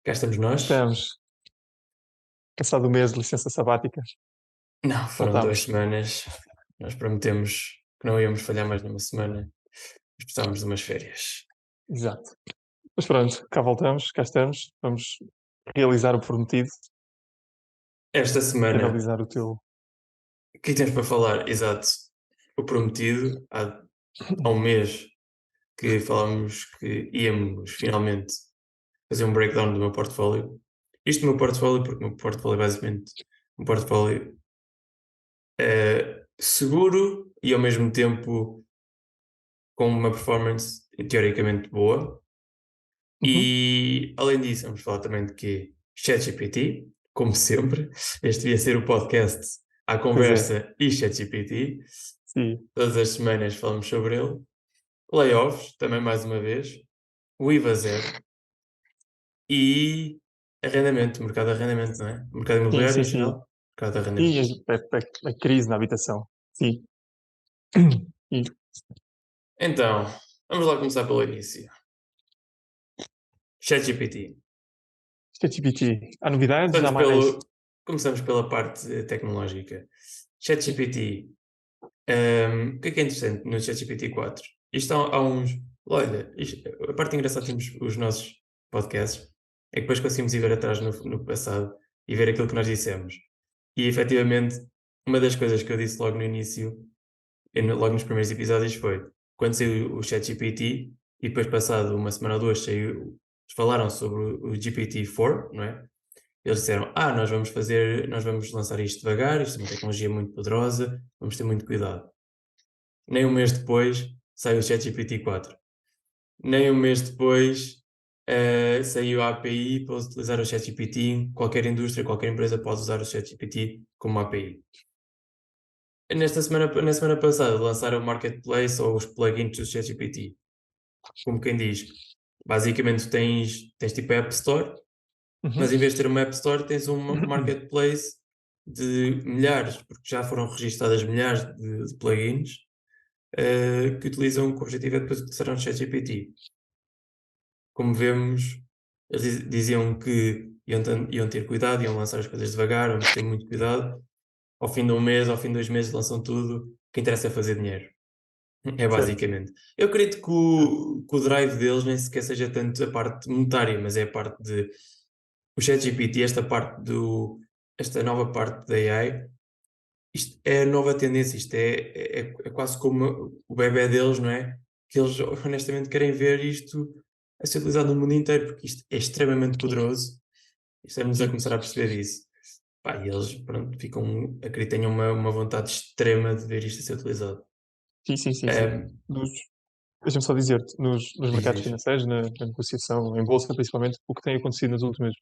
Cá estamos nós. Estamos. Passado o mês de licença sabática, Não, foram 2 voltámos. semanas. Nós prometemos que não íamos falhar mais nenhuma semana, mas precisávamos de umas férias. Exato. Mas pronto, cá voltamos, cá estamos. Vamos realizar o prometido, Esta semana, realizar o teu. o que é que temos para falar? Exato, o prometido, há um mês que falámos que íamos finalmente fazer um breakdown do meu portfólio. Isto do meu portfólio, porque o meu portfólio é basicamente um portfólio seguro e ao mesmo tempo com uma performance teoricamente boa. E além disso, vamos falar também de que ChatGPT, como sempre, este devia ser o podcast à Pois é, conversa e ChatGPT. sim. Todas as semanas falamos sobre ele. Layoffs, também mais uma vez. O IVA zero. E arrendamento, mercado de arrendamento, não é? Mercado Sim, imobiliário sim, em sim. geral, mercado de E arrendamento. a crise na habitação. Sim. E Então, vamos lá começar pelo início. ChatGPT. ChatGPT. Há novidades? Há Começamos, mais? começamos pela parte tecnológica. ChatGPT. O que é interessante no ChatGPT 4? Isto há uns. Olha, a parte engraçada temos os nossos podcasts é que depois conseguimos ir ver atrás no passado e ver aquilo que nós dissemos. E efetivamente, uma das coisas que eu disse logo no início, logo nos primeiros episódios, foi quando saiu o ChatGPT e depois, passado uma semana ou duas, falaram sobre o GPT-4, não é? Eles disseram: nós vamos lançar isto devagar, isto é uma tecnologia muito poderosa, vamos ter muito cuidado. Nem um mês depois saiu o ChatGPT 4. Nem um mês depois saiu a API para utilizar o ChatGPT. Qualquer indústria, qualquer empresa pode usar o ChatGPT como API. Na semana passada lançaram o Marketplace ou os plugins do ChatGPT. Como quem diz, basicamente tens tipo a App Store, mas em vez de ter uma App Store tens um Marketplace de milhares, porque já foram registadas milhares de plugins que utilizam, que o objetivo é depois utilizar um ChatGPT. Como vemos, eles diziam que iam ter cuidado, iam lançar as coisas devagar, vamos ter muito cuidado. Ao fim de um mês, ao fim de 2 meses, lançam tudo. O que interessa é fazer dinheiro. É Certo. basicamente. Eu acredito que o drive deles nem sequer seja tanto a parte monetária, mas é a parte de. O ChatGPT, esta nova parte da AI, isto é a nova tendência, isto é quase como o bebé deles, não é? Que eles honestamente querem ver isto a ser utilizado no mundo inteiro, porque isto é extremamente poderoso. Estamos a Sim, começar a perceber isso. Pá, e eles, pronto, acredito que tenham uma vontade extrema de ver isto a ser utilizado. sim, sim, sim, sim. Ahm, Deixa-me só dizer-te, nos diz, mercados diz. financeiros, na negociação, em bolsa principalmente, o que tem acontecido nas últimas.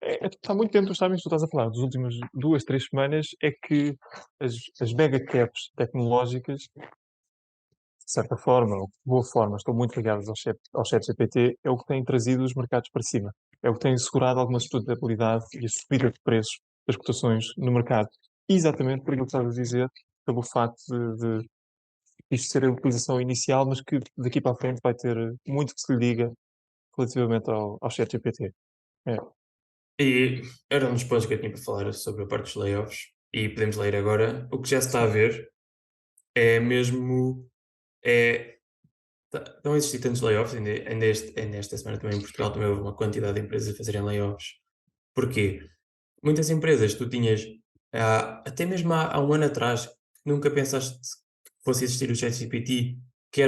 Está muito dentro dos timings que tu estás a falar. Das últimas 2, 3 semanas é que as mega caps tecnológicas, de certa forma, ou de boa forma, estão muito ligadas ao chat GPT, é o que tem trazido os mercados para cima. É o que tem assegurado alguma sustentabilidade e a subida de preços das cotações no mercado. Exatamente por aquilo que estavas a dizer, pelo facto de isto ser a utilização inicial, mas que daqui para a frente vai ter muito que se lhe diga relativamente ao chat GPT. É. E era um dos pontos que eu tinha para falar sobre a parte dos layoffs, e podemos ler agora. O que já se está a ver é mesmo. É, estão a existir tantos layoffs, ainda esta semana também em Portugal também houve uma quantidade de empresas a fazerem layoffs. Porquê? Muitas empresas tu tinhas, até mesmo há um ano atrás, que nunca pensaste que fosse existir o ChatGPT, que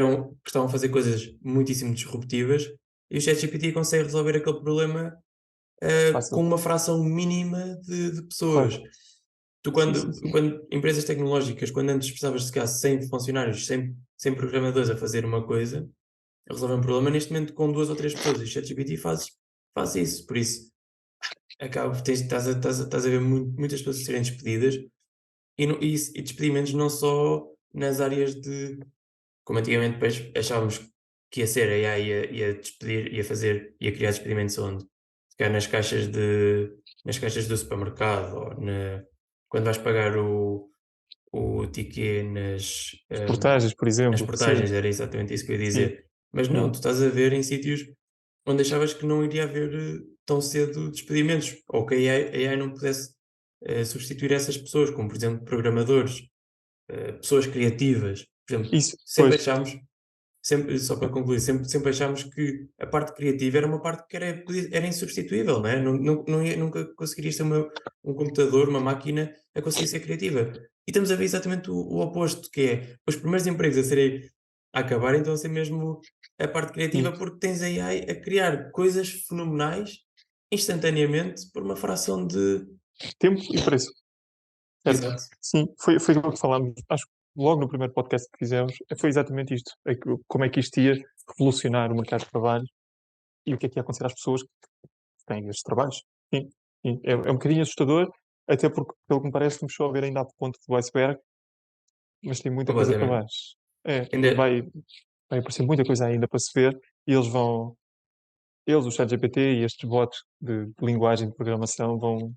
estavam a fazer coisas muitíssimo disruptivas, e o ChatGPT consegue resolver aquele problema com Fácil. uma fração mínima de pessoas. Claro. Tu, Sim, sim, sim. quando empresas tecnológicas, quando antes precisavas de ficar 100 funcionários, 100 programadores a fazer uma coisa, a resolver um problema, neste momento com 2 ou 3 pessoas, e o ChatGPT faz isso. Por isso, estás a ver muitas pessoas a serem despedidas e despedimentos não só nas áreas de. Como antigamente depois achávamos que ia ser a AI ia despedir, ia criar despedimentos onde? Se calhar nas caixas do supermercado ou quando vais pagar o ticket As portagens, por nas exemplo. Sim, portagens, era exatamente isso que eu ia sim. dizer. Mas não, tu estás a ver em sítios onde achavas que não iria haver tão cedo despedimentos, ou que a AI não pudesse substituir essas pessoas, como por exemplo programadores, pessoas criativas. Por exemplo, Isso, sempre pois, achámos, sempre, só para concluir, sempre achámos que a parte criativa era uma parte que era insubstituível, não é? Nunca conseguirias ter um computador, uma máquina a conseguir ser criativa. E estamos a ver exatamente o oposto, que é os primeiros empregos a acabarem, então a ser mesmo a parte sim. criativa, porque tens a AI a criar coisas fenomenais instantaneamente por uma fração de. Tempo e preço. Certo? Exato. Sim, foi aquilo que falámos, acho que logo no primeiro podcast que fizemos, foi exatamente isto. Como é que isto ia revolucionar o mercado de trabalho e o que é que ia acontecer às pessoas que têm estes trabalhos. Sim, sim. É um bocadinho assustador, até porque, pelo que me parece, começou a ver ainda a ponto do iceberg, mas tem muita coisa para Completamente. baixo. É, Ainda, vai aparecer muita coisa ainda para se ver e eles, o ChatGPT e estes bots de linguagem de programação vão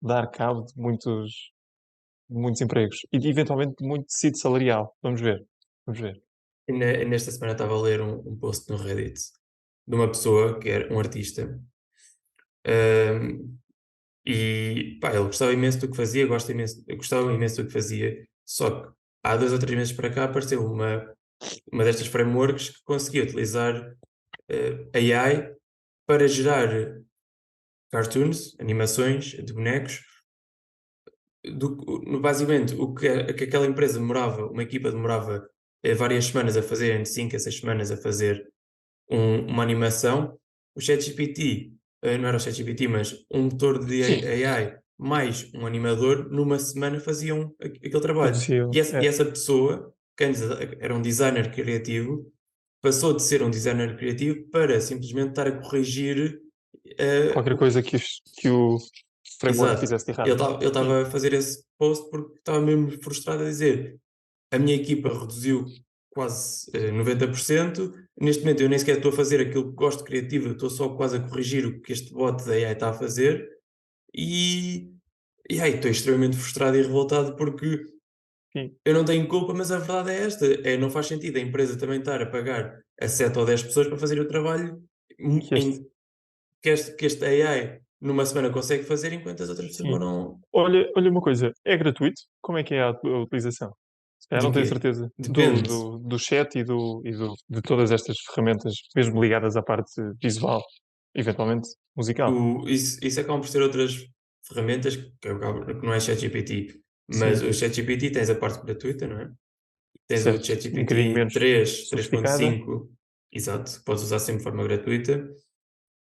dar cabo de muitos empregos e eventualmente de muito tecido salarial. Vamos ver. Vamos ver. nesta semana estava a ler um post no Reddit de uma pessoa que era um artista. E pá, ele gostava imenso do que fazia, gostava imenso do que fazia, só que há 2 ou 3 meses para cá apareceu uma destas frameworks que conseguia utilizar AI para gerar cartoons, animações de bonecos, basicamente que aquela empresa demorava, uma equipa demorava várias semanas a fazer, entre 5 a 6 semanas a fazer uma animação, o ChatGPT, não era o ChatGPT, mas um motor de Sim, AI mais um animador, numa semana faziam aquele trabalho. produziu. E essa pessoa, que antes era um designer criativo, passou de ser um designer criativo para simplesmente estar a corrigir Qualquer o. coisa que o framework Exato. fizesse de Ele errado. Sim, estava a fazer esse post porque estava mesmo frustrado a dizer: a minha equipa reduziu quase 90%. Neste momento eu nem sequer estou a fazer aquilo que gosto de criativo, eu estou só quase a corrigir o que este bot da AI está a fazer e, e aí estou extremamente frustrado e revoltado porque sim. eu não tenho culpa, mas a verdade é esta, não faz sentido a empresa também estar a pagar a 7 ou 10 pessoas para fazer o trabalho Que este, em que este AI numa semana consegue fazer enquanto as outras pessoas sim. demoram. Olha uma coisa, é gratuito? Como é que é a utilização? Se calhar Do não tenho quê? certeza. Depende. Do chat de todas estas ferramentas, mesmo ligadas à parte visual, eventualmente musical. Isso acabam por ser outras ferramentas que não é ChatGPT, mas Sim, o ChatGPT tens a parte gratuita, não é? Tens o certo. Um bocadinho ChatGPT menos 3, sofisticada. 3.5, exato, que podes usar sempre de forma gratuita.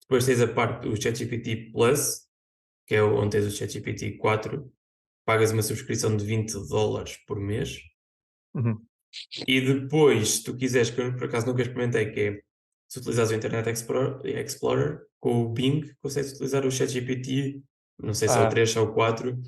Depois tens a parte do ChatGPT Plus, que é onde tens o ChatGPT 4, pagas uma subscrição de US$ 20 por mês. Uhum. E depois, se tu quiseres, que eu por acaso nunca experimentei, que é se utilizares o Internet Explorer com o Bing, consegues utilizar o ChatGPT, não sei se é o Ah, 3 ou o 4,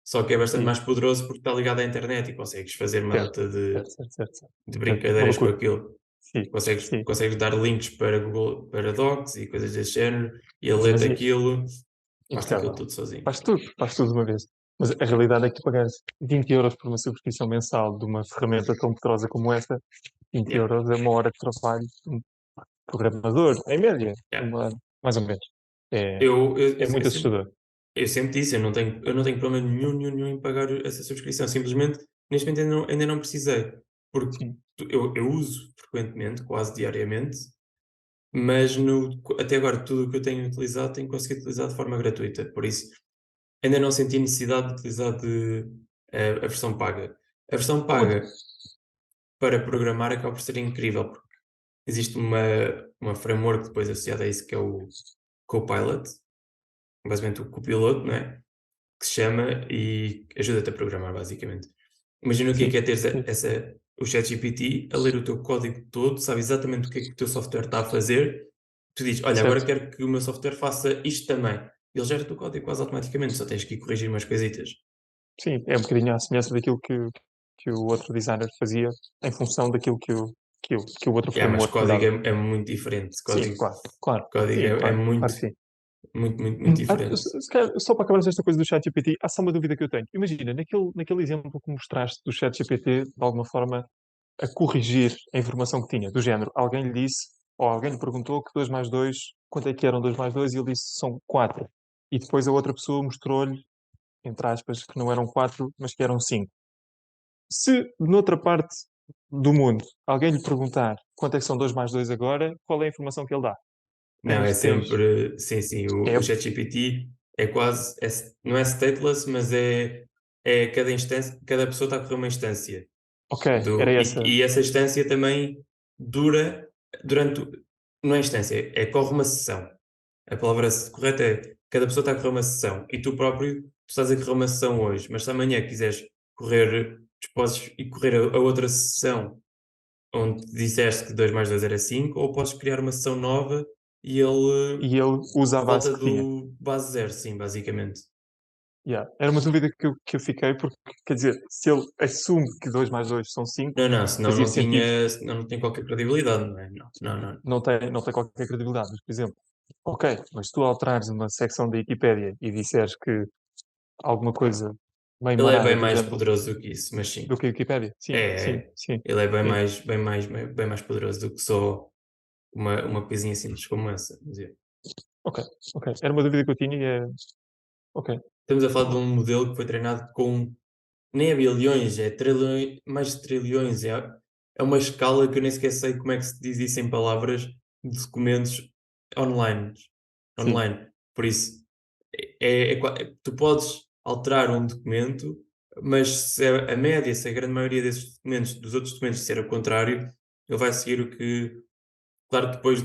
só que é bastante sim, mais poderoso porque está ligado à internet e consegues fazer uma certo, data certo, certo, certo, certo. de Certo. Uma brincadeiras com loucura. aquilo. Sim, sim. Consegues dar links para Google, para Docs e coisas desse género, e ele Mas lê-te aquilo, faz-te aquilo impecável. tudo sozinho. Faz tudo de uma vez. Mas a realidade é que tu pagares 20 euros por uma subscrição mensal de uma ferramenta tão poderosa como esta, 20 Yeah, euros é uma hora de trabalho de um programador, em média, yeah. mais ou menos. É, Eu, eu, eu, é eu muito sempre, assustador. eu sempre disse, eu não tenho problema nenhum em pagar essa subscrição. Simplesmente, neste momento ainda não precisei, porque Sim, eu uso frequentemente, quase diariamente, mas até agora tudo o que eu tenho utilizado tenho conseguido utilizar de forma gratuita. Por isso, ainda não senti necessidade de utilizar a versão paga. A versão Outra- paga para programar acaba por ser incrível, porque existe uma framework depois associada a isso que é o Copilot, basicamente o copiloto, não é? Que se chama e ajuda-te a programar, basicamente. Imagina o sim, que é teres sim, o ChatGPT a ler o teu código todo, sabe exatamente o que é que o teu software está a fazer. Tu dizes, olha, agora certo. quero que o meu software faça isto também. Ele gera o teu código quase automaticamente, só tens que ir corrigir umas coisitas. Sim, é um bocadinho à semelhança daquilo que o outro designer fazia em função daquilo que o outro Yeah, mas framework lhe código dava. é muito diferente. Sim, Código, claro, claro. código Sim, é claro, muito, claro que sim. muito, muito, muito diferente. Se calhar, só para acabar esta coisa do ChatGPT, há só uma dúvida que eu tenho. Imagina, naquele exemplo que mostraste do ChatGPT, de alguma forma, a corrigir a informação que tinha, do género, alguém lhe disse, ou alguém lhe perguntou que 2 mais 2, quanto é que eram 2 mais 2, e ele disse são 4. E depois a outra pessoa mostrou-lhe, entre aspas, que não eram 4, mas que eram 5. Se noutra parte do mundo alguém lhe perguntar quanto é que são 2 mais 2 agora, qual é a informação que ele dá? Não, é Tens, sempre. Sim, sim. O é, ChatGPT é quase. Não é stateless, mas é cada instância. Cada pessoa está a correr uma instância. ok, era essa, E essa instância também dura durante. Não é instância, corre uma sessão. A palavra correta é cada pessoa está a correr uma sessão e tu próprio tu estás a correr uma sessão hoje, mas se amanhã quiseres correr, tu podes ir correr a outra sessão onde disseste que 2 mais 2 era 5, ou podes criar uma sessão nova e ele e ele usa a base volta que tinha. do base zero, sim, basicamente. Yeah. Era uma dúvida que eu fiquei, porque, quer dizer, se ele assume que 2 mais 2 são 5, Não, não, senão fazia sentido. senão não tem qualquer credibilidade, não é? Não, não, não. Não tem qualquer credibilidade. Mas, por exemplo, ok, mas tu alterares uma secção da Wikipédia e disseres que alguma coisa meio Ele é bem marada do mais género poderoso do que isso, mas sim. do que a Wikipédia. Sim, sim, É, sim, ele é sim. bem mais poderoso do que só uma coisinha simples como essa. Quer dizer, Ok, ok. Era uma dúvida que eu tinha e é. Ok, estamos a falar de boa. um modelo que foi treinado com nem é bilhões, é trilhões, mais de trilhões. É uma escala que eu nem sequer sei como é que se diz isso em palavras de documentos online. Sim, Online. Por isso, tu podes alterar um documento, mas se a média, se a grande maioria desses documentos, dos outros documentos, ser o contrário, ele vai seguir o que. Claro que depois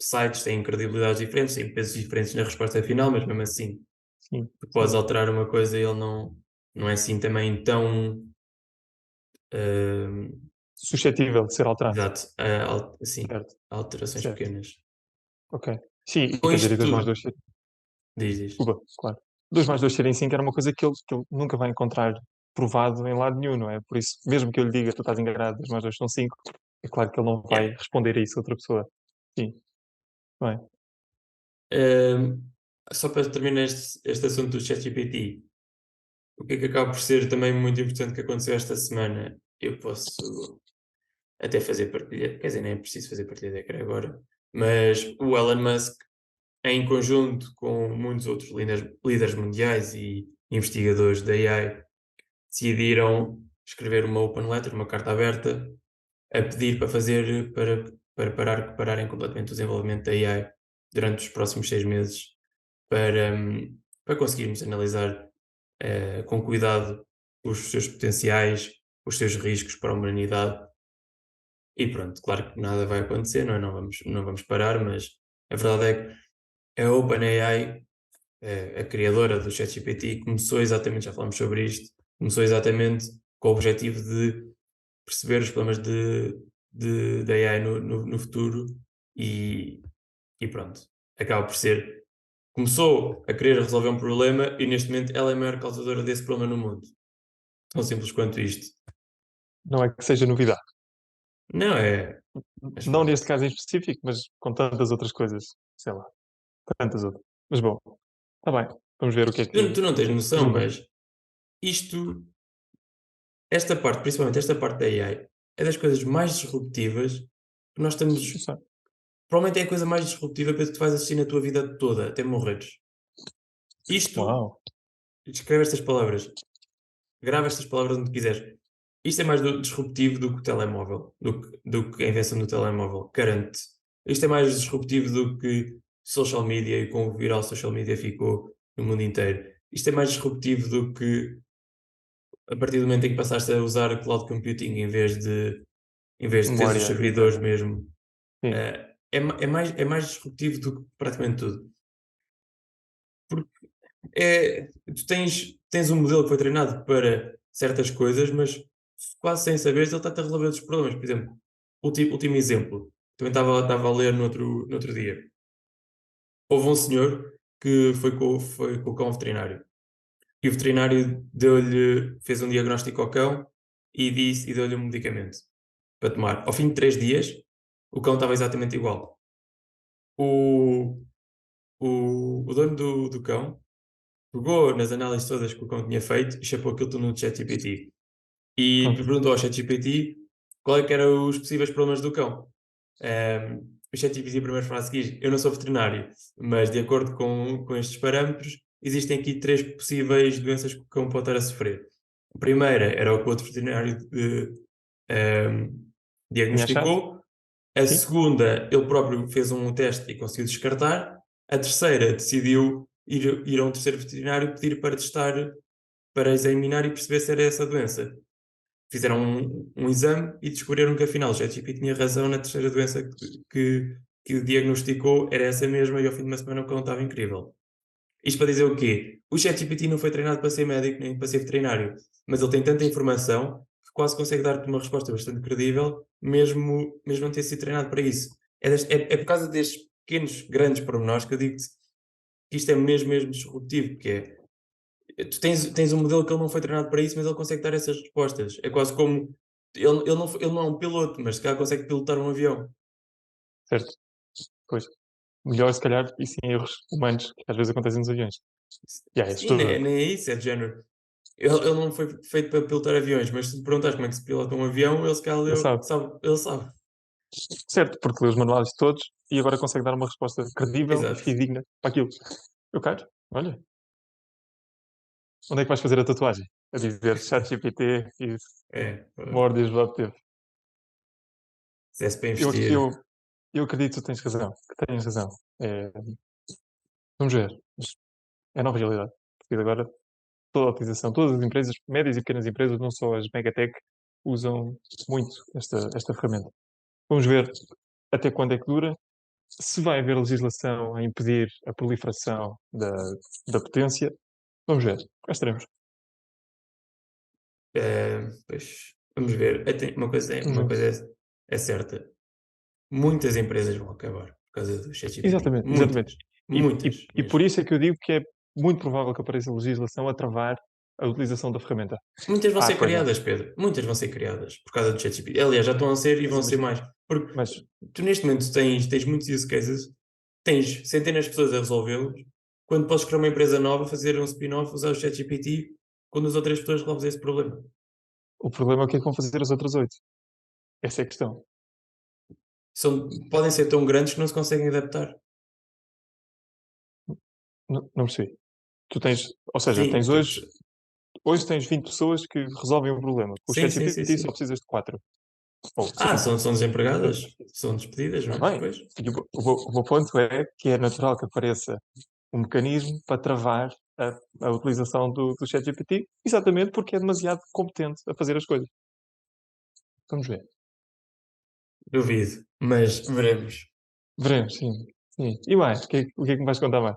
sites têm credibilidades diferentes, têm pesos diferentes na resposta final, mas mesmo assim, sim, tu podes sim. alterar uma coisa e ele não é assim também tão. Uh, Suscetível de ser alterado. exato, sim, Certo, alterações certo. pequenas. Ok. Sim, e Com quer dizer, e isto 2 mais tudo, 2 diz. Desculpa, claro. 2 mais 2 serem 5 era uma coisa que ele nunca vai encontrar provado em lado nenhum, não é? Por isso, mesmo que eu lhe diga tu estás enganado, 2 mais 2 são 5, é claro que ele não vai Yeah. responder a isso a outra pessoa. Sim, bem. Uh, só para terminar este assunto do ChatGPT, o que é que acaba por ser também muito importante que aconteceu esta semana? Eu posso até fazer partilha, quer dizer, nem é preciso fazer partilha de ecrã agora, mas o Elon Musk, em conjunto com muitos outros líderes mundiais e investigadores da AI, decidiram escrever uma open letter, uma carta aberta, a pedir para fazer pararem completamente o desenvolvimento da AI durante os próximos 6 meses para conseguirmos analisar com cuidado os seus potenciais, os seus riscos para a humanidade. E pronto, claro que nada vai acontecer, não é? Não vamos parar, mas a verdade é que a OpenAI, a criadora do ChatGPT, começou exatamente, já falámos sobre isto, começou exatamente com o objetivo de perceber os problemas de AI no futuro e, e pronto, acaba por ser. Começou a querer resolver um problema e neste momento ela é a maior causadora desse problema no mundo. Tão simples quanto isto. Não é que seja novidade. Não é. Mas Não pronto. neste caso em específico, mas com tantas outras coisas, sei lá, tantas outras. Mas bom, está bem. Vamos ver Tu não o tens que é que noção, resulta. mas isto, esta parte, principalmente esta parte da AI, é das coisas mais disruptivas que nós Não estamos. sei. Provavelmente é a coisa mais disruptiva que tu vais assistir na tua vida toda, até morreres. Isto, Uau. escreve estas palavras, grava estas palavras onde quiseres. Isto é mais disruptivo do que o telemóvel, do que a invenção do telemóvel, garanto. Isto é mais disruptivo do que social media e como viral social media ficou no mundo inteiro. Isto é mais disruptivo do que a partir do momento em que passaste a usar cloud computing em vez de teres os Memória servidores interna. mesmo. Sim. É mais disruptivo do que praticamente tudo. Porque tu tens um modelo que foi treinado para certas coisas, mas quase sem saberes ele está-te a resolver outros problemas. Por exemplo, último exemplo, também estava a ler no outro dia. Houve um senhor que foi com o cão veterinário. E o veterinário fez um diagnóstico ao cão e deu-lhe um medicamento para tomar. Ao fim de 3 dias, o cão estava exatamente igual. O, o dono do cão pegou nas análises todas que o cão tinha feito e chapou aquilo tudo no ChatGPT. E Pronto. perguntou ao ChatGPT qual é que eram os possíveis problemas do cão. O ChatGPT primeiro fala a seguir: eu não sou veterinário, mas de acordo com estes parâmetros, existem aqui 3 possíveis doenças que o cão pode estar a sofrer. A primeira era o que o outro veterinário Tinha achado? diagnosticou. A Sim. segunda, ele próprio fez um teste e conseguiu descartar. A terceira, decidiu ir a um terceiro veterinário pedir para testar, para examinar e perceber se era essa a doença. Fizeram um exame e descobriram que afinal o ChatGPT tinha razão na terceira doença que diagnosticou, era essa mesma, e ao fim de uma semana o cão estava incrível. Isto para dizer o quê? O ChatGPT não foi treinado para ser médico nem para ser veterinário, mas ele tem tanta informação que quase consegue dar-te uma resposta bastante credível, mesmo não ter sido treinado para isso. É por causa destes pequenos, grandes pormenores que eu digo-te que isto é mesmo disruptivo, porque tu tens um modelo que ele não foi treinado para isso, mas ele consegue dar essas respostas. É quase como ele não é um piloto, mas se calhar consegue pilotar um avião. Certo. Pois. Melhor, se calhar, e sem erros humanos, que às vezes acontecem nos aviões. É Sim, assustador. nem é isso, é de género. Ele não foi feito para pilotar aviões, mas se te perguntares como é que se pilota um avião, ele se calhar Ele sabe. ele sabe. Certo, porque lê os manuais todos e agora consegue dar uma resposta credível e Exato. fidedigna para aquilo. Eu quero. Olha, onde é que vais fazer a tatuagem? A dizer ChatGPT e É, more disruptive. se desse para Eu, eu, investir. eu acredito que tu tens razão. Que tens razão. É, vamos ver. Mas é a nova realidade. Porque agora toda a utilização, todas as empresas, médias e pequenas empresas, não só as megatech, usam muito esta ferramenta. Vamos ver até quando é que dura, se vai haver legislação a impedir a proliferação da potência. Vamos ver. Cá estaremos. Pois, vamos ver. Vamos Uma ver. coisa é certa. Muitas empresas vão acabar por causa do ChatGPT. Exatamente, exatamente. Muitas. E, Muitas e por mesmo. isso é que eu digo que é muito provável que apareça legislação a travar a utilização da ferramenta. Muitas vão Há ser coisa. criadas, Pedro. Muitas vão ser criadas por causa do ChatGPT. Aliás, já estão a ser e vão Sim, ser mais. Porque mas tu neste momento tens muitos use cases, tens centenas de pessoas a resolvê-los, quando podes criar uma empresa nova, fazer um spin-off, usar o ChatGPT, quando as outras pessoas resolvem esse problema. o problema é o que é que vão fazer as outras 8. Essa é a questão. Podem ser tão grandes que não se conseguem adaptar. Não percebi. Tu tens, ou seja, Sim, tens hoje tens 20 pessoas que resolvem um problema. Com o ChatGPT só sim. precisas de 4 ou Ah, 5. são desempregadas, são despedidas, não Está é? bem. Pois. E o meu ponto é que é natural que apareça um mecanismo para travar a utilização do ChatGPT, exatamente porque é demasiado competente a fazer as coisas. Vamos ver. Duvido, mas veremos. Veremos, sim. Sim. E mais? O que é que me vais contar mais?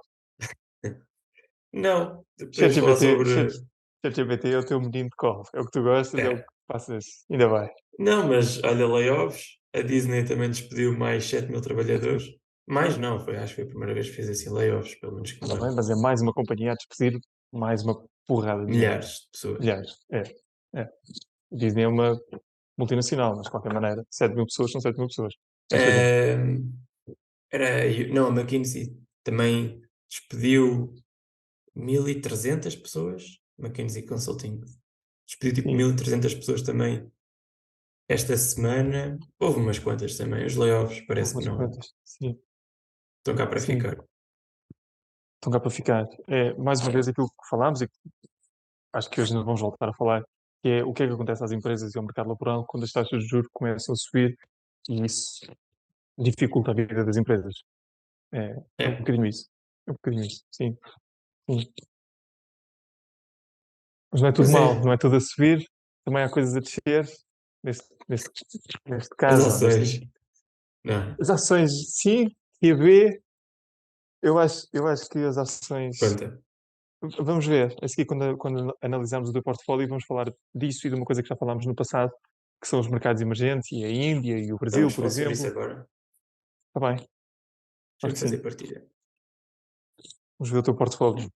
Não, podemos falar ChatGPT, sobre. ChatGPT é o teu menino de colo. É o que tu gostas, é o que É, passas. Ainda vai. não, mas olha, layoffs. A Disney também despediu mais 7 mil trabalhadores. Mais não, acho que foi a primeira vez que fez assim layoffs, pelo menos que me Está bem, lembro. mas é mais uma companhia a despedir mais uma porrada de gente. Milhares de pessoas. Milhares. É. O Disney é uma multinacional, mas de qualquer maneira, 7 mil pessoas são 7 mil pessoas. É muita gente. Ahm, não, a McKinsey também despediu 1.300 pessoas. McKinsey Consulting despediu tipo Sim, 1.300 pessoas também esta semana. Houve umas quantas também. Os layoffs parece que algumas não quantas. Sim, estão cá para sim. ficar. Estão cá para ficar. É, mais uma vez, aquilo que falámos e que acho que hoje nos vamos voltar a falar, que é o que é que acontece às empresas e ao mercado laboral quando as taxas de juros começam a subir e isso dificulta a vida das empresas. É um É, bocadinho isso. É um bocadinho isso, sim. Sim. Mas não é tudo mas mal, não é, é tudo a subir, também há coisas a descer. Neste as caso, ações, não, as ações, sim, e a B, eu acho que as ações. conta. Vamos ver, a seguir, quando analisarmos o teu portfólio, vamos falar disso e de uma coisa que já falámos no passado, que são os mercados emergentes, e a Índia e o Então Brasil, vamos por falar sobre isso exemplo. agora. Está bem, acho Deixa-me que fazer sim. partida. Vamos ver o teu portfólio.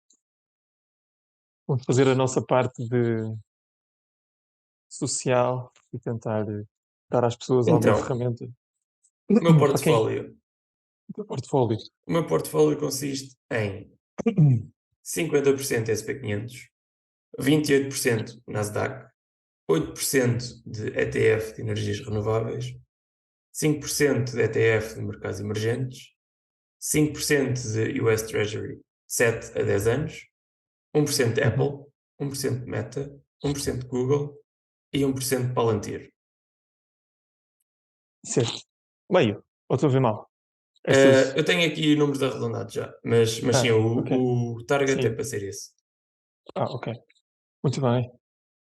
Vamos fazer a nossa parte de social e tentar dar às pessoas alguma Então, ferramenta. o meu Para quem? portfólio. O teu portfólio. O meu portfólio consiste em 50% SP500, 28% Nasdaq, 8% de ETF de energias renováveis, 5% de ETF de mercados emergentes, 5% de US Treasury de 7 a 10 anos, 1% de Apple, 1% de Meta, 1% de Google e 1% de Palantir. Certo. Meio. Ou estou a ver mal? Estas... Eu tenho aqui números arredondados já, mas sim, ok. o target é Sim. para ser esse. Ok. Muito bem.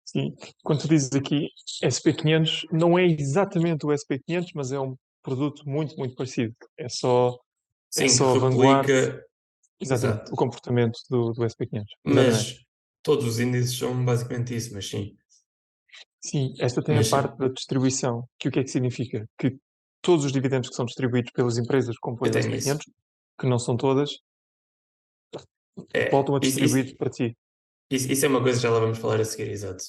Sim. Quando tu dizes aqui SP500, não é exatamente o SP500, mas é um produto muito, muito parecido. É Sim, que só a vanguarda, replica, exatamente, exato. o comportamento do SP500. Exatamente. Mas todos os índices são basicamente isso, mas sim. Sim, esta tem a Mas parte sim, da distribuição, que o que é que significa? Que todos os dividendos que são distribuídos pelas empresas que eu compõem o tenho isso. SP500, que não são todas, É, voltam a isso, distribuir para ti. isso é uma coisa que já lá vamos falar a seguir, exato.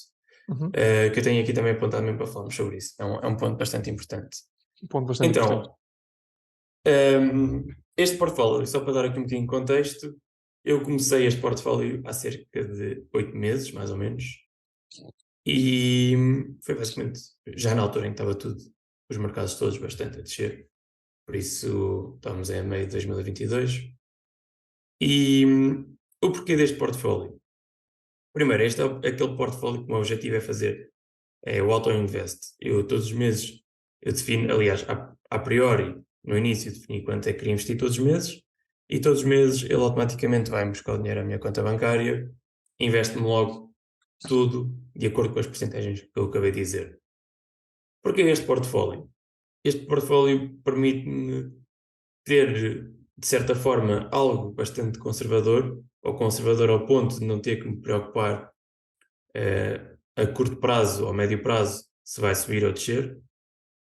Uhum. Que eu tenho aqui também apontado mesmo para falarmos sobre isso. É um ponto bastante importante. Um ponto bastante importante. Então, este portfólio, só para dar aqui um bocadinho de contexto, eu comecei este portfólio há cerca de 8 meses, mais ou menos, e foi basicamente já na altura em que estava tudo, os mercados todos bastante a descer, por isso estamos em meio de 2022. E o porquê deste portfólio? Primeiro, este é aquele portfólio que o meu objetivo é fazer, é o Auto Invest. Eu todos os meses, eu defino, aliás, a priori, no início defini quanto é que queria investir todos os meses, e todos os meses ele automaticamente vai buscar o dinheiro à minha conta bancária, investe-me logo tudo de acordo com as percentagens que eu acabei de dizer. Porquê este portfólio? Este portfólio permite-me ter, de certa forma, algo bastante conservador, ou conservador ao ponto de não ter que me preocupar a curto prazo ou médio prazo se vai subir ou descer,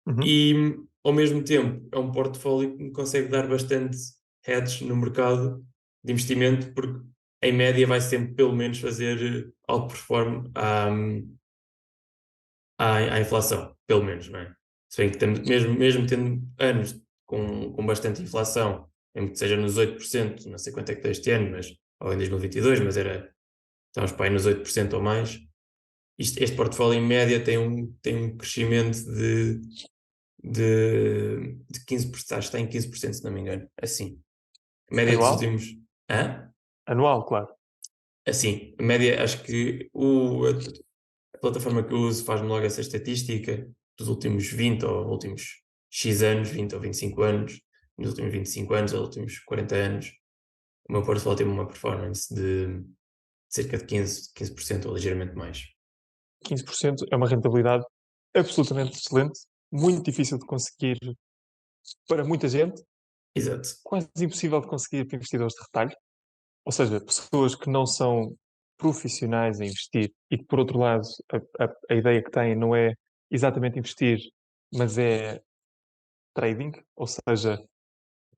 Uhum. e ao mesmo tempo é um portfólio que me consegue dar bastante hedge no mercado de investimento, porque em média vai sempre pelo menos fazer outperform à inflação, pelo menos, não é? Se bem que temos, mesmo tendo anos com bastante inflação, mesmo que seja nos 8%, não sei quanto é que está este ano, mas, ou em 2022, mas estamos para aí nos 8% ou mais. Este portfólio em média tem um crescimento de 15%, acho que está em 15%, se não me engano, assim. A média dos Anual? últimos... Hã? Anual, claro. Assim, a média, acho que a plataforma que eu uso faz-me logo essa estatística dos últimos 20 ou últimos X anos, 20 ou 25 anos, nos últimos 25 anos ou últimos 40 anos, o meu portfólio tem uma performance de cerca de 15% ou ligeiramente mais. 15% é uma rentabilidade absolutamente excelente, muito difícil de conseguir para muita gente, Exato. quase impossível de conseguir para investidores de retalho, ou seja, pessoas que não são profissionais em investir e que, por outro lado, a ideia que têm não é exatamente investir, mas é trading, ou seja,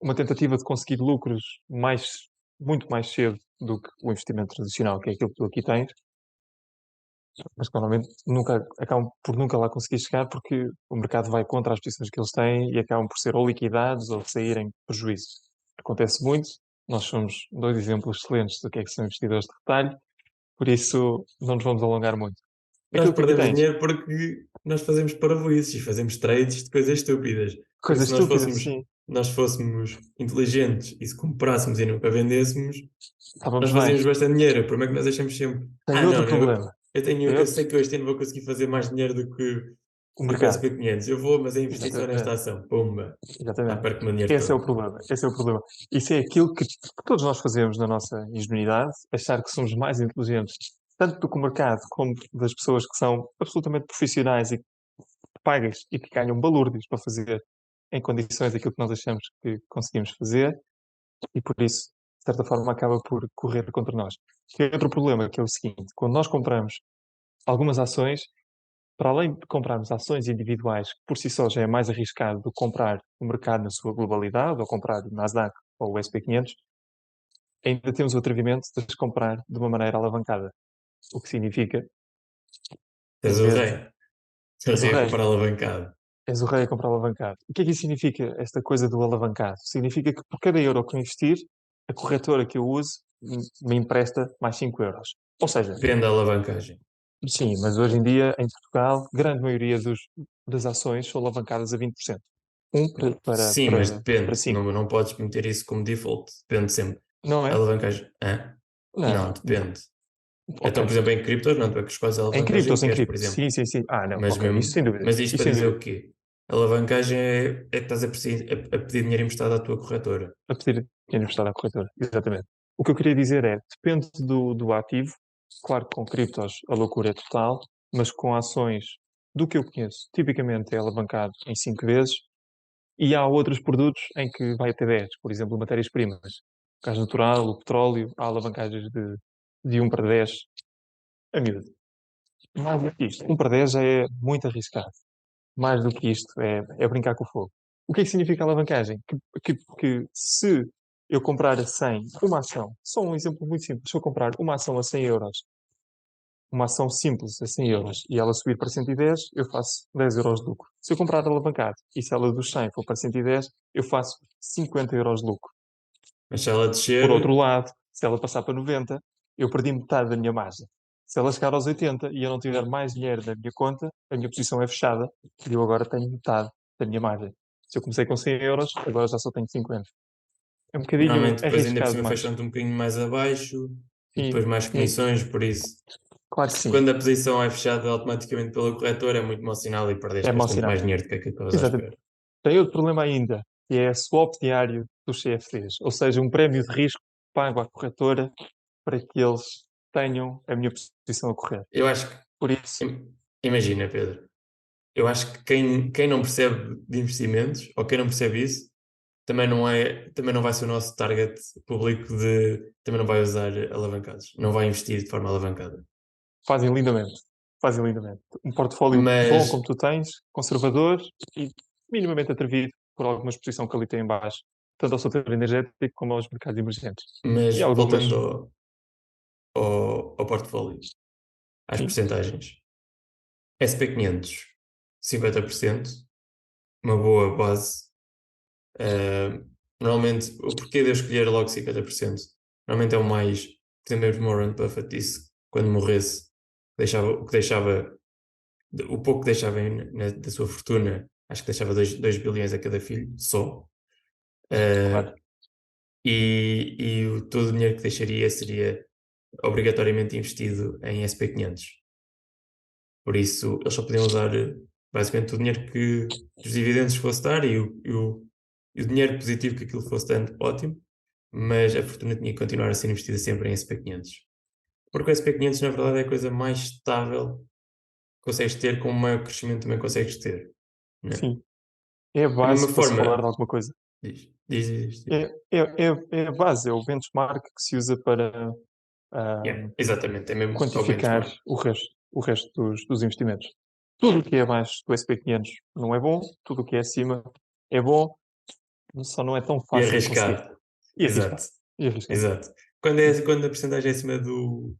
uma tentativa de conseguir lucros muito mais cedo do que o investimento tradicional, que é aquilo que tu aqui tens, mas que normalmente acabam por nunca lá conseguir chegar porque o mercado vai contra as posições que eles têm e acabam por ser ou liquidados ou saírem prejuízo. Acontece muito, nós somos dois exemplos excelentes do que são investidores de retalho, por isso não nos vamos alongar muito. Nós Aquilo que aqui perdemos tens, dinheiro porque nós fazemos paravoíces e fazemos trades de coisas estúpidas. Porque coisas se nós estúpidas, sim, nós fôssemos inteligentes e se comprássemos e nunca vendêssemos, nós estávamos bem. fazíamos bastante dinheiro. O problema é que nós achamos sempre, Tem outro não, problema, tem eu outro, sei que este ano vou conseguir fazer mais dinheiro o do que o mercado. SP500. Eu vou, mas é investir só nesta Exatamente. ação. Pumba. Exatamente. Perco o meu dinheiro Esse é o todo. problema. Esse é o problema. Isso é aquilo que todos nós fazemos na nossa ingenuidade, achar que somos mais inteligentes, tanto do que o mercado, como das pessoas que são absolutamente profissionais e que pagas e que ganham balúrdios para fazer em condições aquilo que nós achamos que conseguimos fazer, e por isso, de certa forma, acaba por correr contra nós. Tem outro problema, que é o seguinte: quando nós compramos algumas ações, para além de comprarmos ações individuais, que por si só já é mais arriscado do que comprar o mercado na sua globalidade, ou comprar o Nasdaq ou o SP500, ainda temos o atrevimento de as comprar de uma maneira alavancada. O que significa, És em o vez rei. de... O És o rei a rei, comprar alavancado. és o rei a comprar alavancado. O que é que isso significa, esta coisa do alavancado? Significa que por cada euro que eu investir, a corretora que eu uso me empresta mais 5 euros. Ou seja, Depende da alavancagem. Sim, mas hoje em dia, em Portugal, grande maioria das ações são alavancadas a 20%. Sim, mas Para depende. Não, 5. não podes meter isso como default. Depende sempre. Não é? Alavancagem. Hã? Não, Não. depende. Ok. Então, por exemplo, em criptos, não, tu é que escolhes a Em alavancagem criptos, que em queres, por criptos. exemplo. Sim, sim, sim. Ah, não. Mas Ok, isso mesmo. sem dúvida. Mas isto Isso para sem dizer dúvida. o quê? A alavancagem é que estás a pedir dinheiro emprestado à tua corretora. A pedir dinheiro emprestado à corretora. Exatamente. O que eu queria dizer é, depende do ativo. Claro que com criptos a loucura é total, mas com ações do que eu conheço, tipicamente é alavancado em 5 vezes. E há outros produtos em que vai até 10, por exemplo, matérias-primas. O gás natural, o petróleo, há alavancagens de 1 para 10 a miúdo. Mais do que isto, 1 para 10 já é muito arriscado. Mais do que isto, é brincar com o fogo. O que é que significa alavancagem? Que se eu comprar a 100 uma ação, só um exemplo muito simples, se eu comprar uma ação a 100 euros, uma ação simples a 100 euros, e ela subir para 110, eu faço 10 euros de lucro. Se eu comprar alavancado, e se ela dos 100 for para 110, eu faço 50 euros de lucro. Mas se ela Por outro descer, lado, se ela passar para 90, eu perdi metade da minha margem. Se ela chegar aos 80 e eu não tiver mais dinheiro na minha conta, a minha posição é fechada e eu agora tenho metade da minha margem. Se eu comecei com 100 euros, agora já só tenho 50. É um bocadinho normalmente depois ainda por arriscado cima demais. fecham-te um bocadinho mais abaixo e Sim, depois mais sim, comissões, por isso. claro que sim. Quando a posição é fechada automaticamente pelo corretor, é muito mau sinal e É perdeste mau bastante sinal. mais dinheiro do que aquilo que estavas à Exatamente. espera. Tem outro problema ainda, que é a swap diário dos CFDs, ou seja, um prémio de risco pago à corretora para que eles tenham a minha posição a correr. Eu acho que, Por isso, imagina, Pedro, eu acho que quem não percebe de investimentos, ou quem não percebe isso, também não vai ser o nosso target público também não vai usar alavancados, não vai investir de forma alavancada. fazem lindamente. Fazem lindamente. Um portfólio bom como Mas, tu tens, conservador e minimamente atrevido por alguma exposição que ali tem em baixo, tanto ao setor energético como aos mercados emergentes. mas E algumas, voltando ao portfólio, às sim, percentagens. SP500, 50%, uma boa base. Uh, Normalmente, o porquê de eu escolher logo 50%? Normalmente é o mais, por exemplo, mesmo Warren Buffett disse, quando morresse, o pouco que deixava da sua fortuna, acho que deixava 2 bilhões a cada filho, só. Uh, claro, todo o dinheiro que deixaria seria obrigatoriamente investido em SP500. Por isso, eles só podiam usar basicamente o dinheiro que os dividendos fosse dar e o dinheiro positivo que aquilo fosse dando, ótimo, mas a fortuna tinha que continuar a ser investida sempre em SP500. Porque o SP500, na verdade, é a coisa mais estável que consegues ter, com o maior crescimento também consegues ter. Né? sim. É a Da mesma base para se falar de forma, alguma coisa. diz. É a base, é o benchmark que se usa para Yeah, ah, exatamente, é mesmo ao quantificar benchmark. o resto dos investimentos. Tudo o que é abaixo do SP500 não é bom, tudo o que é acima é bom, só não é tão E fácil de conseguir. arriscado. E arriscado. Exato, E arriscado. exato. Quando a porcentagem é acima do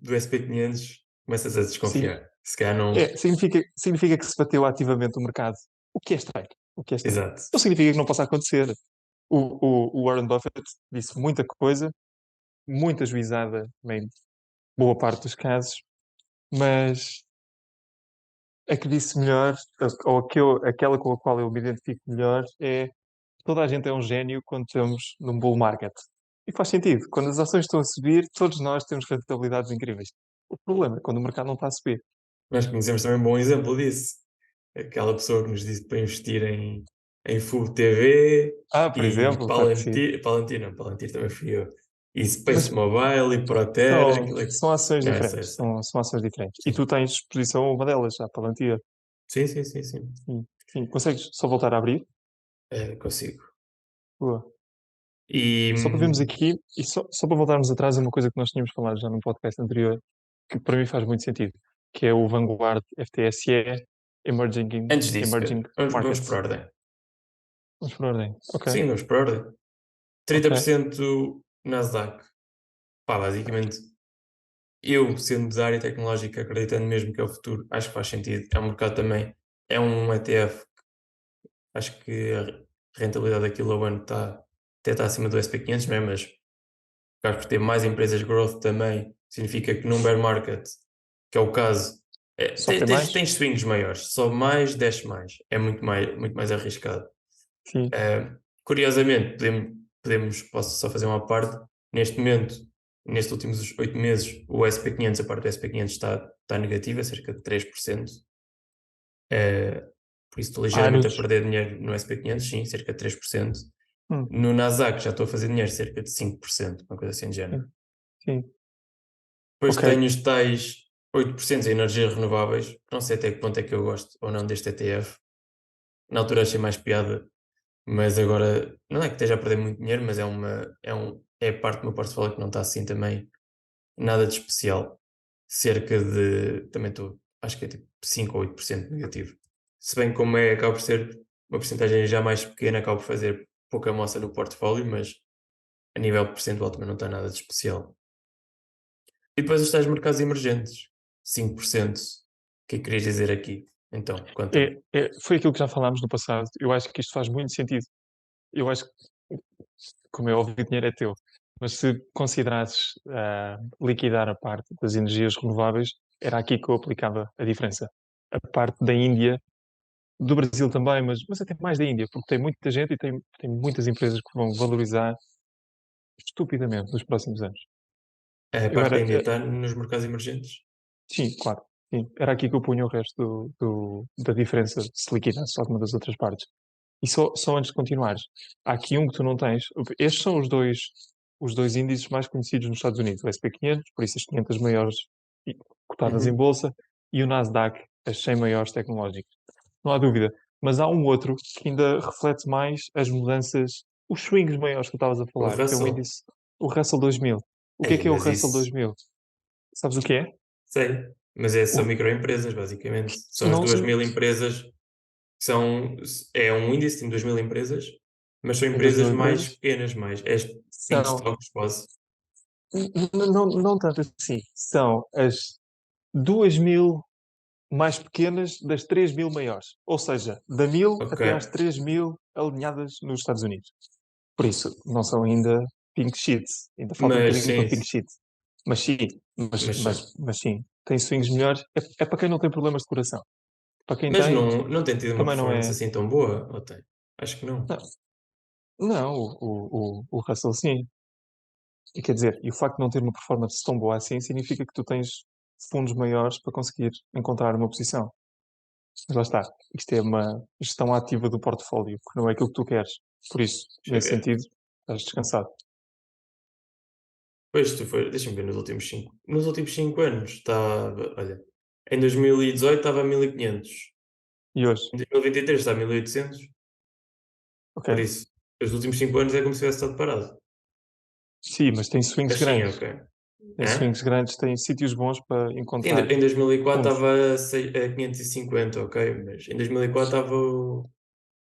SP500, começas a Sim. desconfiar. Se calhar não. É, significa que se bateu ativamente o mercado. O que é estranho. O que é estranho. Exato. Não significa que não possa acontecer. O Warren Buffett disse muita coisa, muito ajuizada em boa parte dos casos, mas a que disse melhor, ou aquela com a qual eu me identifico melhor, é toda a gente é um gênio quando estamos num bull market. E faz sentido. Quando as ações estão a subir, todos nós temos rentabilidades incríveis. O problema é quando o mercado não está a subir. Nós conhecemos também um bom exemplo disso. Aquela pessoa que nos disse para investir em Fubo TV Ah, por e exemplo, claro que sim. Palantir também fui eu. E Mas Space Mobile e Proterra, são, aquilo é que. são ações Não, diferentes. sei. São ações diferentes. E tu Sim. tens exposição a uma delas, a Palantir. Sim. Sim, sim. Consegues só voltar a abrir? Consigo. Boa. E Só para vermos aqui, e só para voltarmos atrás a uma coisa que nós tínhamos falado já num podcast anterior, que para mim faz muito sentido, que é o Vanguard FTSE antes disso, Emerging Pedro, vamos por Markets. ordem. Vamos por ordem. Ok, Sim, vamos por ordem. ok. 30% Nasdaq. Pá, basicamente, eu, sendo da área tecnológica, acreditando mesmo que é o futuro, acho que faz sentido. É um mercado também, é um ETF, acho que a rentabilidade daquilo ao ano até está acima do SP500, não é? Mas acho por ter mais empresas growth também, significa que num bear market que é o caso. Só tem Tens, mais? tens swings maiores, sobe mais, desce mais. É muito mais arriscado. Sim. Curiosamente, posso só fazer uma parte. Neste momento, nestes últimos 8 meses, o SP500, a parte do SP500 está negativa, cerca de 3%. Eh, por isso estou ligeiramente a Anos. perder dinheiro no SP500, sim, cerca de 3%. Hum, No Nasdaq já estou a fazer dinheiro, cerca de 5%, uma coisa assim de género. sim. Sim. Depois Ok. tenho os tais 8% em energias renováveis. Não sei até que ponto é que eu gosto ou não deste ETF. Na altura achei mais piada, mas agora não é que esteja a perder muito dinheiro, mas é a parte do meu portfólio que não está assim também nada de especial. Cerca de, também estou, acho que é tipo 5 ou 8% negativo. Se bem como acaba por ser uma porcentagem já mais pequena, acaba por fazer pouca moça no portfólio, mas a nível percentual também não está nada de especial. E depois os tais mercados emergentes, 5%. O que é que querias dizer aqui? Então, conta-me. Foi aquilo que já falámos no passado. Eu acho que isto faz muito sentido. Eu acho que, como é óbvio, o dinheiro é teu. Mas se considerasses liquidar a parte das energias renováveis, era aqui que eu aplicava a diferença. A parte da Índia, do Brasil também, mas até mais da Índia, porque tem muita gente e tem muitas empresas que vão valorizar estupidamente nos próximos anos. A Eu parte era, da Índia está nos mercados emergentes? sim, claro. Sim. Era aqui que eu punha o resto da diferença se liquidasse alguma das outras partes. E só antes de continuares, há aqui um que tu não tens. Estes são os dois índices mais conhecidos nos Estados Unidos. O SP500, por isso as 500 maiores cotadas em Uhum. bolsa, e o Nasdaq, as 100 maiores tecnológicas. Não há dúvida. Mas há um outro que ainda reflete mais as mudanças, os swings maiores que tu estavas a O falar, que é o Russell? índice, o Russell 2000. O Ei, que é o mas Russell isso 2000? Sabes o que é? sei. Mas são microempresas, basicamente. São as Não, 2.000 empresas que são. É um índice, tem 2.000 empresas, mas são tem 2 empresas mil mais empresas. pequenas, mais. É 20 São, stocks quase. não tanto assim, são as 2 mil mais pequenas das 3 mil maiores. Ou seja, da 1000 Ok. até às 3 mil alinhadas nos Estados Unidos. Por isso, não são ainda pink sheets. Ainda falta um Mas bocadinho sim, para pink sheet. Mas sim, mas, mas sim. mas, mas sim, tem swings melhores. É para quem não tem problemas de coração. Para quem Mas tem, não tem tido uma também não performance é. assim tão boa, ou tem? Acho que não. Não, não o Russell sim. E quer dizer, e o facto de não ter uma performance tão boa assim significa que tu tens fundos maiores para conseguir encontrar uma posição. Mas lá está. Isto é uma gestão ativa do portfólio, que não é aquilo que tu queres. Por isso, Deixa eu nesse ver. sentido, estás descansado. Pois, tu foi, deixa-me ver nos últimos 5. Nos últimos 5 anos, estava, olha, em 2018 estava a 1.500. E hoje? Em 2023 está a 1.800. Ok. Por isso, os últimos 5 anos é como se tivesse estado parado. Sim, mas tem swings Mas sim, grandes. ok. Tem Hã? swings grandes, tem sítios bons para Sim, encontrar em 2004 fundos. estava a 550, ok? Mas em 2004 estava.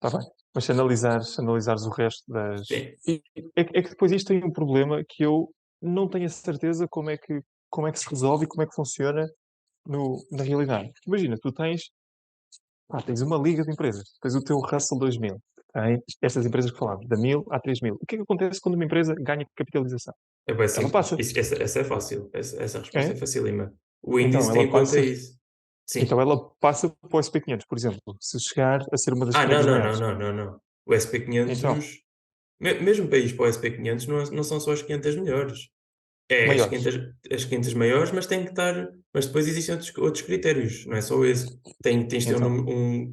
Está bem. Mas se analisares o resto das. Sim. É que depois isto tem um problema que eu não tenho a certeza como é que se resolve e como é que funciona na realidade. Imagina, tu tens uma liga de empresas, tens o teu Russell 2000, tem estas empresas que falámos, da 1000 a 3000. O que é que acontece quando uma empresa ganha capitalização? É bem Ela simples. passa. Essa é fácil. Essa resposta é É? facílima. O Então, índice tem ela em conta passa. isso. Então Sim. ela passa para o SP500, por exemplo, se chegar a ser uma das Ah, não, 500 não, não, maiores. não, não, não. O Então, SP500, mesmo para ir para o SP500, não são só as 500 melhores. É maiores. as 500 maiores, mas tem que estar. Mas depois existem outros critérios, não é só esse. Tens de ter Então,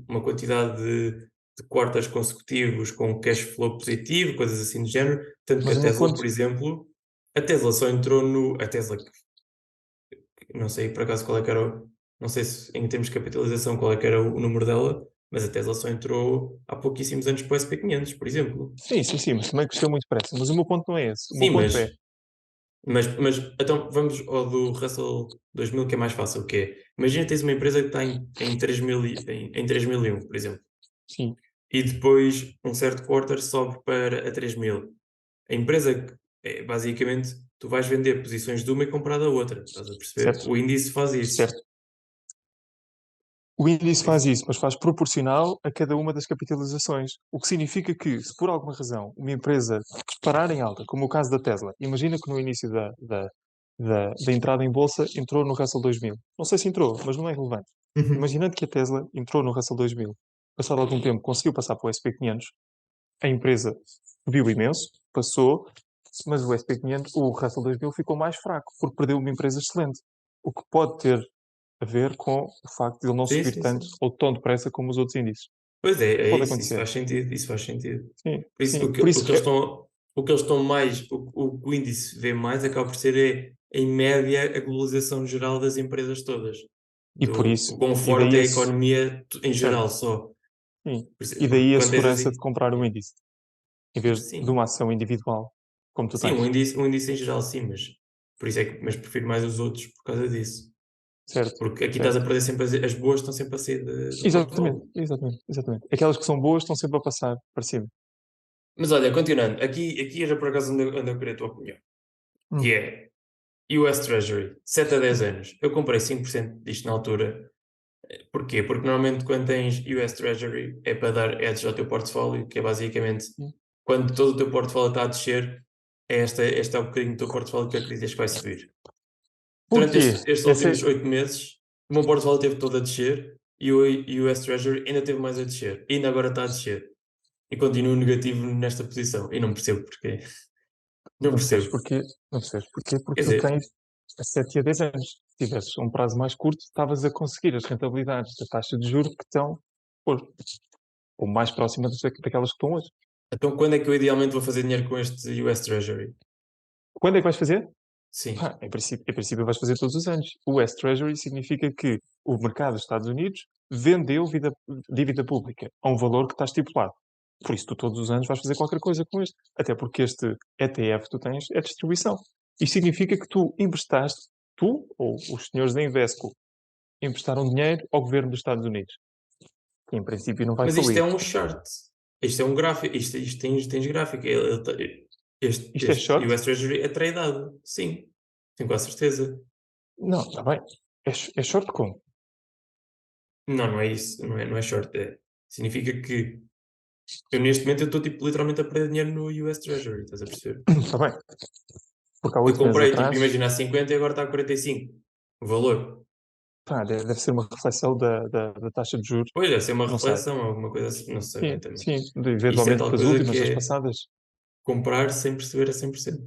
uma quantidade de quartas consecutivos com cash flow positivo, coisas assim do género. Tanto que mas a o meu Tesla, ponto, por exemplo, a Tesla só entrou no. A Tesla, não sei por acaso qual é que era. Não sei se em termos de capitalização qual é que era o número dela, mas a Tesla só entrou há pouquíssimos anos para o SP500, por exemplo. sim, sim, sim, mas também cresceu muito depressa. Mas o meu ponto não é esse. O meu Sim, ponto é, mas então vamos ao do Russell 2000, que é mais fácil, que é, imagina tens uma empresa que está em 3000, em 3001, por exemplo, sim, e depois um certo quarter sobe para a 3000. A empresa, basicamente, tu vais vender posições de uma e comprar da outra, estás a perceber? certo, O índice faz isso. certo. O índice Por faz isso, isso, mas faz proporcional a cada uma das capitalizações. O que significa que, se por alguma razão uma empresa disparar em alta, como o caso da Tesla, imagina que no início da entrada em bolsa entrou no Russell 2000. Não sei se entrou, mas não é relevante. Uhum. Imaginando que a Tesla entrou no Russell 2000, passado algum tempo conseguiu passar para o SP500, a empresa subiu imenso, passou, mas o SP500, o Russell 2000 ficou mais fraco, porque perdeu uma empresa excelente. O que pode ter a ver com o facto de ele não Sim, subir sim, tanto sim. ou tão depressa como os outros índices. Pois é Pode isso acontecer. faz sentido, isso faz sentido. Sim, Por isso, sim. Por isso, o que eles estão mais, o que o índice vê mais acaba por ser, em média, a globalização geral das empresas todas. e por isso, O quão e forte daí é a, a economia em certo, geral só. sim. E Porque daí a quando tens segurança de assim. comprar um Yeah. índice, em vez de Sim, uma ação individual, como tu sim, tens. um índice em geral, sim, mas por isso é que mas prefiro mais os outros por causa disso. Certo, Porque aqui estás certo. a perder sempre as boas estão sempre a sair do Exatamente, portfólio. exatamente, exatamente. Aquelas que são boas estão sempre a passar para cima. Mas olha, continuando, aqui era por acaso onde eu queria a tua opinião, que Hum, é US Treasury, 7 a 10 anos. Eu comprei 5% disto na altura. Porquê? Porque normalmente quando tens US Treasury é para dar edge ao teu portfólio, que é basicamente hum. quando todo o teu portfólio está a descer, este é o bocadinho do teu portfólio que acreditas que vai subir. Durante Porquê? estes Essa é... últimos 8 meses, o meu portfólio teve todo a descer e o US Treasury ainda teve mais a descer. E ainda agora está a descer. E continuo negativo nesta posição. E não percebo porquê. Não Não percebes percebo. porquê? Não percebes porquê? Quer Porque tu dizer, tens a 7 e a 10 anos. Se tivesses um prazo mais curto, estavas a conseguir as rentabilidades da taxa de juros que estão hoje, ou mais próximas daquelas que estão hoje. então quando é que eu idealmente vou fazer dinheiro com este US Treasury? Quando é que vais fazer? Sim. Pá, em princípio vais fazer todos os anos. O S-Treasury significa que o mercado dos Estados Unidos vendeu dívida pública a um valor que está estipulado. Por isso, tu todos os anos vais fazer qualquer coisa com este. Até porque este ETF que tu tens é distribuição. Isto significa que tu emprestaste, tu ou os senhores da Invesco, emprestaram dinheiro ao governo dos Estados Unidos. Que em princípio não vai Mas isto é falir. um short. Isto é um gráfico. Isto tens gráfico. Isto é Este short? US Treasury é tradeado. Sim. Tenho quase certeza. Não, está bem. É short como? Não, não é isso. Não é short. Significa que eu neste momento eu estou tipo, literalmente a perder dinheiro no US Treasury. Estás a perceber? Está bem. Porque há Eu 8 meses comprei, tipo, atrás, imagina a 50 e agora está a 45. O valor. pá, deve ser uma reflexão da taxa de juros. Pois, deve ser uma Não sei. reflexão, alguma coisa assim. Não sei bem Sim, também. sim, Isto é eventualmente tal das coisa que últimas, das é passadas. comprar sem perceber a 100%.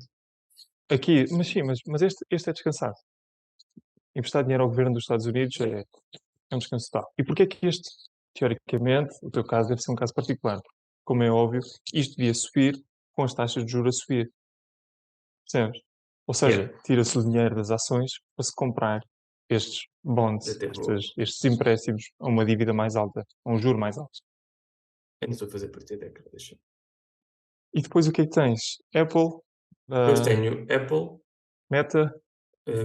Aqui, mas sim, mas este é descansado. Emprestar dinheiro ao governo dos Estados Unidos é um descanso total. E porquê é que este, teoricamente, o teu caso deve ser um caso particular? Como é óbvio, isto devia subir com as taxas de juros a subir, percebes? Ou Yeah. seja, tira-se o dinheiro das ações para se comprar estes bonds, Até vou. estes empréstimos a uma dívida mais alta, a um juro mais alto. Ainda estou a fazer partida de ecrã, deixa. E depois o que é que tens? Apple, Depois ah, tenho Apple, Meta,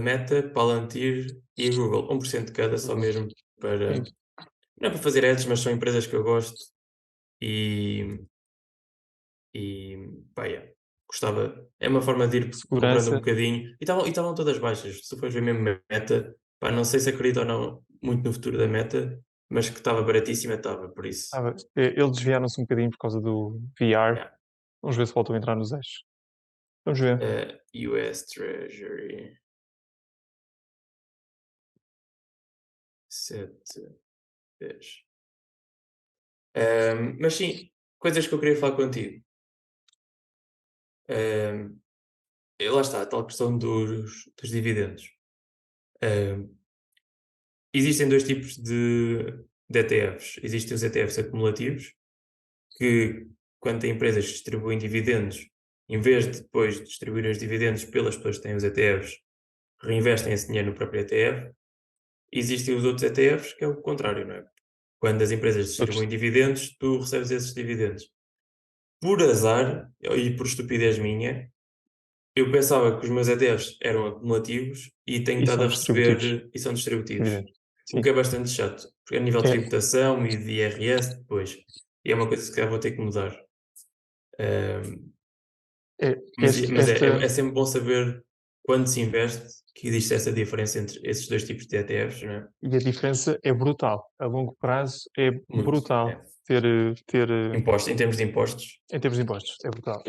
Meta, Palantir e Google. 1% de cada, só mesmo para. sim, Não é para fazer ads, mas são empresas que eu gosto e. E. Pá, yeah. Gostava. É uma forma de ir comprando um segurança. bocadinho. E estavam todas baixas. Se tu fores ver mesmo Meta, pá, não sei se acredito ou não muito no futuro da Meta, mas que estava baratíssima, estava, por isso. Eles desviaram-se um bocadinho por causa do VR. Yeah. Vamos ver se voltam a entrar nos eixos. Vamos ver. US Treasury 7, 10. Mas sim, coisas que eu queria falar contigo. Ahm, Lá está, a tal questão dos dividendos. Ahm, Existem dois tipos de ETFs. Existem os ETFs acumulativos, que quando têm empresas que distribuem dividendos, em vez de depois distribuir os dividendos pelas pessoas que têm os ETFs, reinvestem esse dinheiro no próprio ETF. Existem os outros ETFs, que é o contrário, não é? Quando as empresas Outros- distribuem dividendos, tu recebes esses dividendos. Por azar e por estupidez minha, eu pensava que os meus ETFs eram acumulativos e tenho E estado são a distributivos, receber e são distributivos. evidente. O Sim. que é bastante chato, porque a nível de É, tributação e de IRS depois. E é uma coisa que se calhar vou ter que mudar. Ahm, é, mas esta, é sempre bom saber quando se investe que existe essa diferença entre esses dois tipos de ETFs, não é? E a diferença é brutal. A longo prazo é Muito. brutal É. ter Impostos, em termos de impostos, em termos de impostos. É brutal.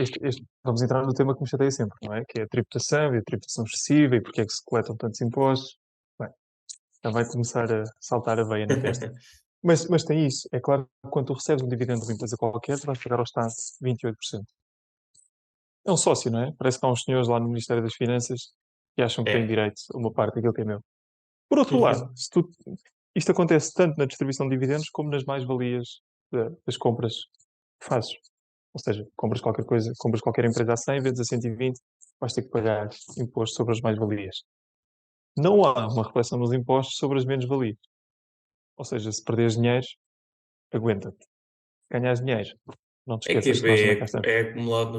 Vamos entrar no tema que me chateia sempre, não é? Que é a tributação e a tributação excessiva e porque é que se coletam tantos impostos. Bem, já vai começar a saltar a veia na testa. Mas tem isso. É claro que quando tu recebes um dividendo de uma empresa qualquer, tu vais pagar ao Estado 28%. É um sócio, não é? Parece que há uns senhores lá no Ministério das Finanças que acham que têm é. direito a uma parte daquilo que é meu. Por outro lado, isto acontece tanto na distribuição de dividendos como nas mais-valias das compras que fazes. Ou seja, compras qualquer coisa, compras qualquer empresa a 100, vendes a 120, vais ter que pagar imposto sobre as mais-valias. Não há uma reflexão nos impostos sobre as menos-valias. Ou seja, se perderes dinheiro, aguenta-te. Ganhas dinheiro, não te É que esqueças tipo, que nós também cá estamos. é acumulado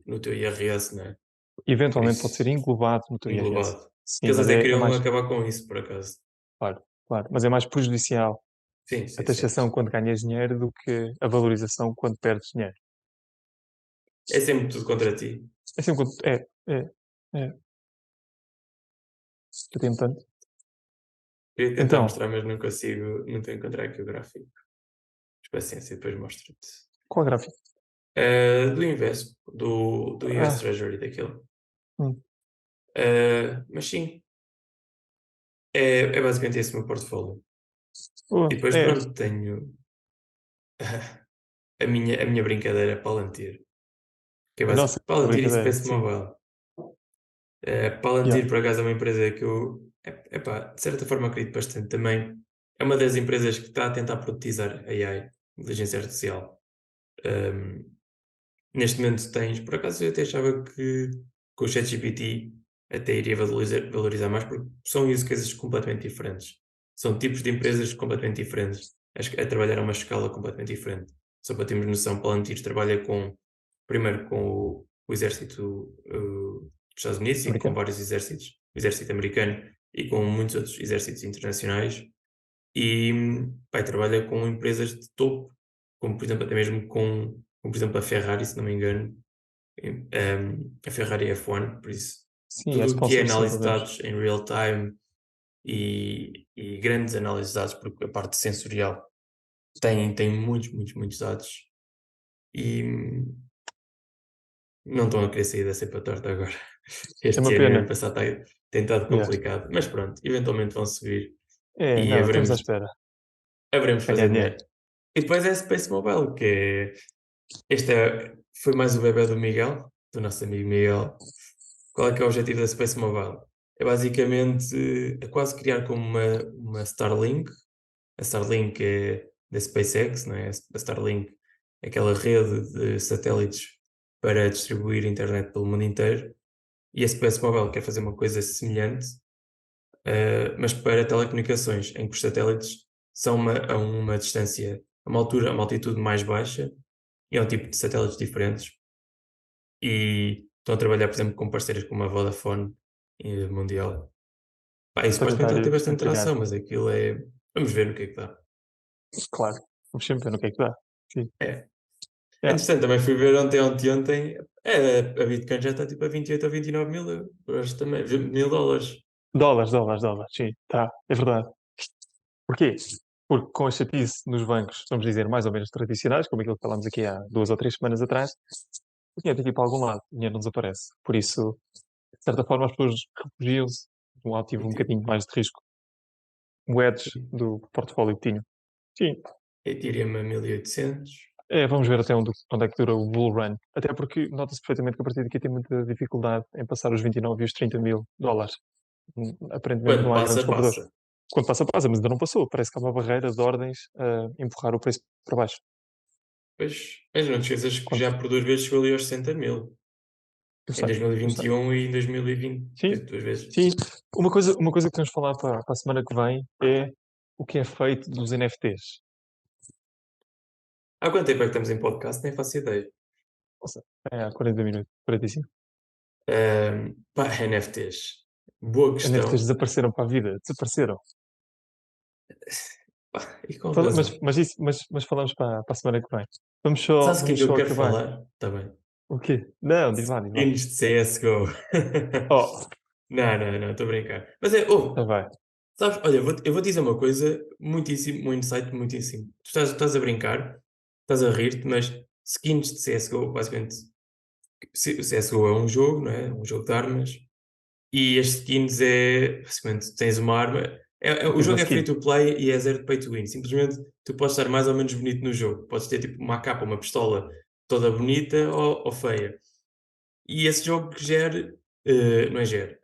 no teu IRS, não é? Por Eventualmente pode ser isso, englobado no teu IRS. englobado. Que Sim, eles mas até é queriam mais, acabar com isso, por acaso. claro, claro, mas é mais prejudicial Sim, a sim, sim. taxação quando ganhas dinheiro do que a valorização quando perdes dinheiro. É sempre tudo contra ti. É sempre, é, eu tenho tanto. Queria tentar Então, mostrar, mas não consigo, não estou a encontrar aqui o gráfico. Mas paciência, depois mostro-te. qual gráfico? Do Investo, do US Ah, Treasury, daquele. hum, Mas sim, é basicamente esse o meu portfólio. E depois, é, pronto, tenho a minha brincadeira Palantir, que é a nossa basicamente Palantir e brincadeira, Space sim. Mobile. Yeah. Palantir, por acaso, é uma empresa que eu, epá, de certa forma, acredito bastante também. É uma das empresas que está a tentar produtizar AI, inteligência artificial. Um, Neste momento tens, por acaso, eu até achava que com o ChatGPT até iria valorizar mais, porque são use cases completamente diferentes. São tipos de empresas completamente diferentes, a trabalhar a uma escala completamente diferente. Só para termos noção, Palantir trabalha primeiro com o exército dos Estados Unidos e com Americano? vários exércitos, o exército americano e com muitos outros exércitos internacionais, e trabalha com empresas de topo, como por exemplo, até mesmo como por exemplo a Ferrari, se não me engano, a Ferrari F1, por isso Sim, é tudo o que é sponsor, sim, análise pelo de menos. dados em real time e grandes análises de dados, porque a parte sensorial tem muitos, muitos, muitos dados e não estão a querer sair da cepa torta agora. É Este uma ano e o ano pena. passado tem estado Yeah. complicado, mas pronto, eventualmente vão subir É, e não, estamos à haveremos, espera. haveremos Ganhar fazer dinheiro. dinheiro. E depois é Space Mobile, foi mais o bebé do Miguel, do nosso amigo Miguel. Qual é que é o objetivo da Space Mobile? É basicamente quase criar como uma Starlink. A Starlink é da SpaceX, não é? A Starlink é aquela rede de satélites para distribuir internet pelo mundo inteiro. E a Space Mobile quer fazer uma coisa semelhante, mas para telecomunicações, em que os satélites são a uma distância, a uma altura, a uma altitude mais baixa, e é um tipo de satélites diferentes. E estão a trabalhar, por exemplo, com parceiros como a Vodafone Mundial. Pá, e Para supostamente tentar está a ter bastante ampliar. tração, mas aquilo é. Vamos ver no que é que dá. Claro. Vamos sempre ver no que é que dá. Sim. É. Yeah. Entretanto, também fui ver ontem. A Bitcoin já está tipo a 28 ou 29 mil euros também, 20 mil dólares. Dólares, dólares, dólares. Sim, tá. É verdade. Porquê? Porque com a chatice nos bancos, vamos dizer, mais ou menos tradicionais, como aquilo que falámos aqui há 2 ou 3 semanas atrás, o dinheiro tem que ir para algum lado, o dinheiro não desaparece. Por isso, de certa forma, as pessoas refugiam-se de um ativo E um tipo, bocadinho mais de risco. O hedge do portfólio que tinham. Sim, Ethereum a 1800. vamos ver até onde é que dura o bull run. Até porque nota-se perfeitamente que a partir daqui tem muita dificuldade em passar os 29 e os 30 mil dólares. Aparentemente Quando não há grandes passa, compradores. passa. Quando passa, passa, mas ainda não passou. Parece que há uma barreira de ordens a empurrar o preço para baixo. Mas não te esqueças que já Quanto? por duas vezes chegou ali aos 60 mil. Eu Em sei, eu sei. 2021 e em 2020. Sim, Duas vezes. sim. Uma coisa que temos de falar para a semana que vem é o que é feito dos NFTs. Há quanto tempo é que estamos em podcast? Nem faço ideia. Ou seja, há 40 minutos, 45. Pá, NFTs. Boa NFTs questão. desapareceram para a vida, desapareceram. Pá, e com Mas, razão. mas, isso, mas falamos para a semana que vem. Vamos só, Sabes o que é vamos que eu só quero acabar. falar? Está bem. O quê? Não, diz lá, diz lá. Skins de CSGO. Oh, Não, estou a brincar. Mas tá vai. sabes, olha, eu vou te dizer uma coisa muitíssimo, um insight muitíssimo. Tu estás a brincar, estás a rir-te, mas skins de CSGO, basicamente, o CSGO é um jogo, não é? Um jogo de armas, e as skins é, basicamente, tens uma arma. O Tens uma jogo é free skin. to play e é zero pay to win. Simplesmente tu podes estar mais ou menos bonito no jogo. Podes ter tipo uma capa, uma pistola toda bonita ou feia. E esse jogo gera, não é gera,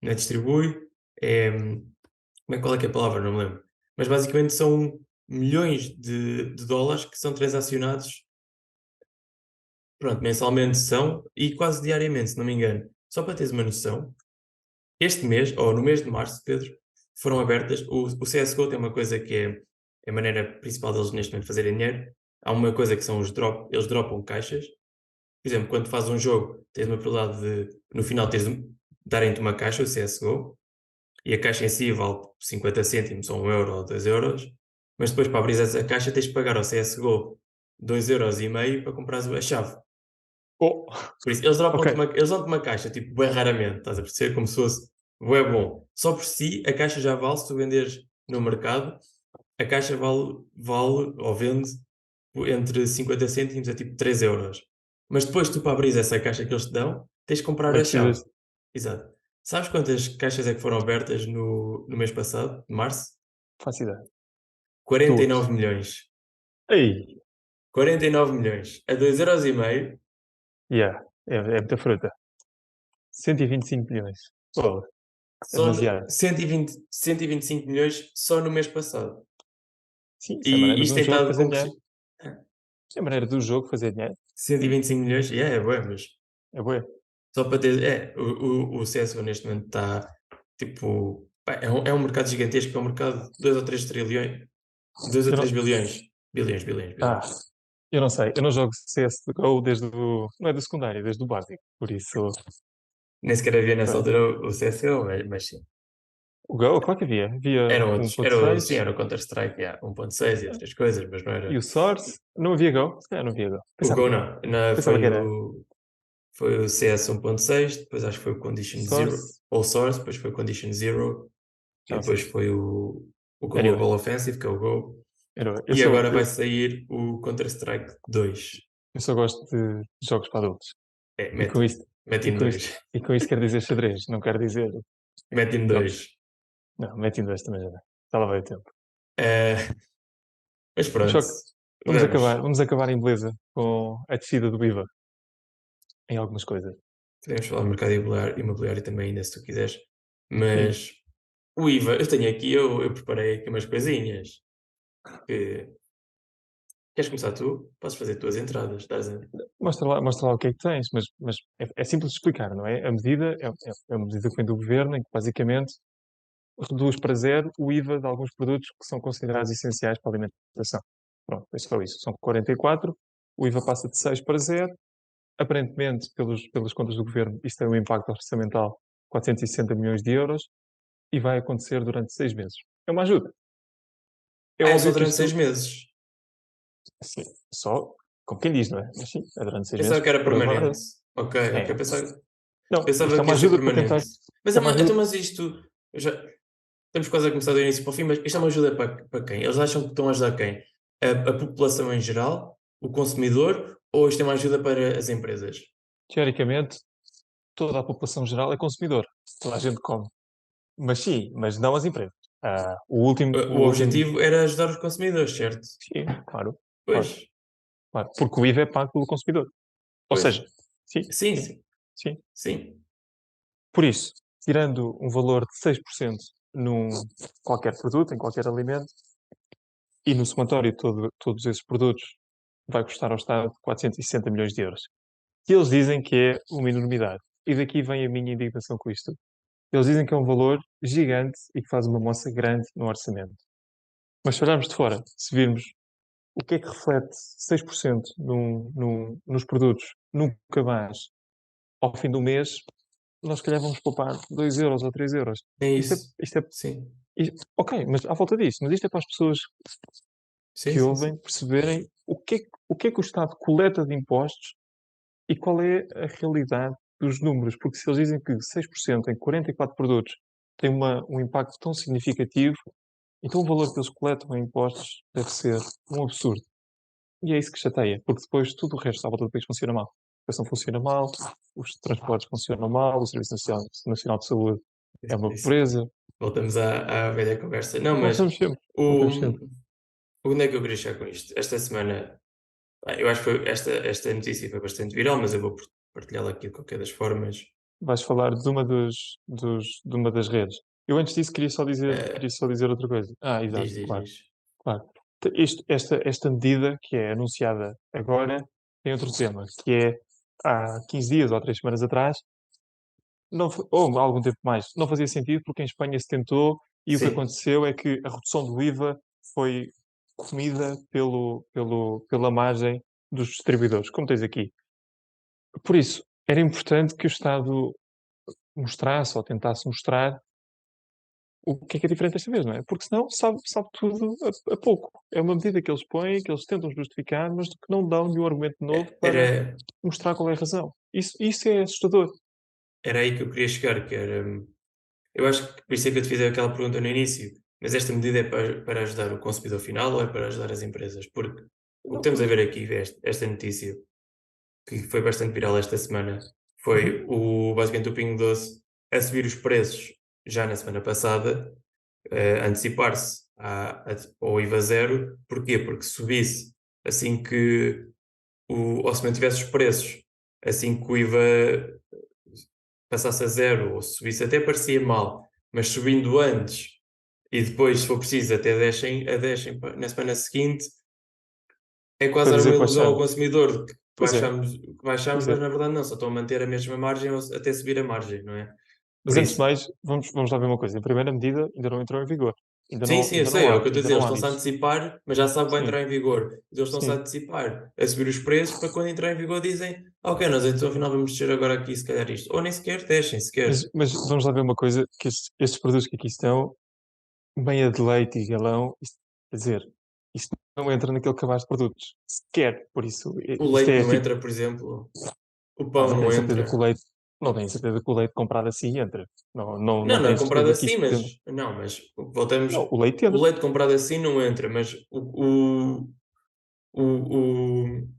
não é distribui, é, qual é que é a palavra? Não me lembro. Mas basicamente são milhões de dólares que são transacionados, pronto, mensalmente são, e quase diariamente, se não me engano. Só para teres uma noção, este mês, ou no mês de março, Pedro, foram abertas, o CSGO tem uma coisa que é a maneira principal deles neste momento fazerem dinheiro. Há uma coisa que são os drop, eles dropam caixas. Por exemplo, quando fazes um jogo, tens uma probabilidade de, no final, darem-te uma caixa, o CSGO, e a caixa em si vale 50 cêntimos, ou 1 euro, ou 2 euros, mas depois para abrir essa caixa tens de pagar ao CSGO 2,5 € para comprares a chave. Oh, Por isso, eles ok. dão-te uma caixa, tipo, bem raramente, estás a perceber? Como se fosse, bué bom. Só por si, a caixa já vale, se tu venderes no mercado, a caixa vale ou vende entre 50 cêntimos a tipo 3 euros. Mas depois tu para abrir essa caixa que eles te dão, tens de comprar a chave. Precisas. Exato. Sabes quantas caixas é que foram abertas no mês passado, de março? Faço ideia. 49 Duas. milhões. Ei, 49 milhões. A 2,5 € yeah. É muita fruta. 125 milhões. Oh, é só demasiado. 125 milhões só no mês passado. Sim, isso é a E maneira de isto um tem jogo estado fazer com dinheiro. Isso é a maneira do jogo fazer dinheiro. 125 milhões, é bué, mas É bué. só para ter. O CSGO neste momento está tipo. Pá, é um mercado gigantesco, é um mercado de 2 ou 3 trilhões, 2 ou Eu 3 não, bilhões. Bilhões, bilhões, ah, bilhões. eu não sei. Eu não jogo CSGO desde o... Não é do secundário, desde o básico. Por isso... Nem sequer havia nessa Pronto. altura o CSGO, mas sim. O Go, claro que havia. Havia Eram outros. Sim, 1.6 era o Counter-Strike, 1.6 e outras coisas, mas não e era. o Source. Não havia Go? Se calhar não havia Go. O Go não. Pensava que era Foi o CS 1.6, depois acho que foi o Condition Zero, Source. ou Source, depois foi o Condition Zero, Já e não sei. depois foi o Anyway, Global Offensive, que é o Go, anyway, e agora vai sair o Counter-Strike 2. eu só gosto de jogos para adultos. É, E com isto, mete e em com isto, 2. e com isto quer dizer xadrez. Não quer dizer Mete em jogos. 2. Não, mete em dois também já não. Já lá vai o tempo. Mas Mas pronto, só que vamos. vamos acabar em beleza com a descida do IVA em algumas coisas. Podemos falar do mercado imobiliário também, ainda se tu quiseres. Sim. Mas o IVA, eu tenho aqui, eu preparei aqui umas coisinhas. Que... Queres começar tu? Podes fazer tuas entradas. Mostra lá o que é que tens, mas é simples de explicar, não é? A medida é uma medida que vem do governo, em que basicamente reduz para zero o IVA de alguns produtos que são considerados essenciais para a alimentação. Pronto, é só isso. São 44, o IVA passa de 6 para zero. Aparentemente, pelas contas do governo, isto tem um impacto orçamental de 460 milhões de euros e vai acontecer durante 6 meses. É uma ajuda. É É só óbvio que durante seis isto, meses. assim, só, como quem diz, não é? Mas sim, é durante 6 meses. Pensava que era Por agora, permanente. Ok, é. ok. Não, isto Pensava é que uma ia ser ajuda para permanente. tentar. Mas, É uma ajuda. então, mas isto. Já, estamos quase a começar do início para o fim, mas isto é uma ajuda para quem? Eles acham que estão a ajudar quem? A população em geral? O consumidor? Ou isto é uma ajuda para as empresas? Teoricamente, toda a população geral é consumidor. Toda a gente come. Mas sim, mas não as empresas. O O último, objetivo era ajudar os consumidores, certo? sim, claro, Pois, claro, claro. Porque o IVA é pago pelo consumidor. Ou pois. seja, sim, Sim, sim, sim, sim. sim. Por isso, tirando um valor de 6% num qualquer produto, em qualquer alimento, e no somatório todos esses produtos vai custar ao Estado 460 milhões de euros. Que eles dizem que é uma enormidade. E daqui vem a minha indignação com isto. Eles dizem que é um valor gigante e que faz uma moça grande no orçamento. Mas se olharmos de fora, se virmos o que é que reflete 6% nos produtos, nunca mais, ao fim do mês, nós se calhar vamos poupar 2 euros ou 3 euros. É Isto é, isso. isto é, Sim, ok, mas à volta disso, mas isto é para as pessoas sim, que sim, ouvem sim. perceberem o que é que o Estado coleta de impostos e qual é a realidade dos números? Porque se eles dizem que 6% em 44 produtos tem um impacto tão significativo, então o valor que eles coletam em impostos deve ser um absurdo. E é isso que chateia, porque depois tudo o resto à volta do país funciona mal. A educação funciona mal, os transportes funcionam mal, o Serviço Nacional de Saúde é uma Isso. pobreza. Voltamos à velha conversa. Não, mas Voltamos sempre, o, voltamos sempre. onde é que eu queria chegar com isto? Esta semana, eu acho que esta notícia foi bastante viral, mas eu vou partilhá-la aqui de qualquer das formas. Vais falar de de uma das redes. Eu antes disso Eh, queria só dizer outra coisa. Ah, exato, claro, diz. claro. Esta medida que é anunciada agora tem outro tema, que é há 15 dias ou 3 semanas atrás, ou há algum tempo mais, não fazia sentido porque em Espanha se tentou e o que Sim, aconteceu é que a redução do IVA foi comida pela margem dos distribuidores, como tens aqui. Por isso, era importante que o Estado mostrasse ou tentasse mostrar o que é diferente desta vez, não é? Porque senão sabe tudo a pouco. É uma medida que eles põem, que eles tentam justificar, mas que não dão nenhum argumento novo para era, mostrar qual é a razão. Isso é assustador. era aí que eu queria chegar, que era. Eu acho que por isso é que eu te fiz aquela pergunta no início, mas esta medida é para ajudar o consumidor final ou é para ajudar as empresas? Porque o que Não, estamos a ver aqui, esta notícia, que foi bastante viral esta semana, uhum. foi basicamente o Pingo Doce a subir os preços já na semana passada, antecipar-se ao IVA zero. Porquê? Porque se subisse assim que ou se mantivesse os preços, assim que o IVA passasse a zero ou se subisse, até parecia mal, mas subindo antes e depois, se for preciso, até descem na semana seguinte, é Para quase dar dizer uma que ilusão ao baixamos. consumidor de que Pois é, baixamos, pois é. mas na verdade não, só estão a manter a mesma margem ou até subir a margem, não é? Mas Por antes de isso, mais, vamos lá ver uma coisa. A primeira medida ainda não entrou em vigor. sim, eu sei, é o que eu estou a Ainda dizer, eles não há estão-se a bicho. antecipar, mas já sabe que vai Sim, entrar em vigor. Eles estão-se a sim. antecipar a subir os preços para quando entrar em vigor dizem, ok, nós então afinal vamos descer agora aqui se calhar isto. Ou nem sequer deixem, sequer. Mas vamos lá ver uma coisa, que estes produtos que aqui estão, meia de leite e galão, quer dizer, isto não entra naquele cabaz de produtos. Sequer. Por isso, O isto leite é não tipo, entra, por exemplo, o não, pão não não tenho certeza que entra. o leite, não tenho certeza que o leite comprado assim entra. Não, Não não é tenho comprado certeza que assim, isto entra. mas não, mas voltamos. Não, o leite O entra. leite comprado assim não entra, mas o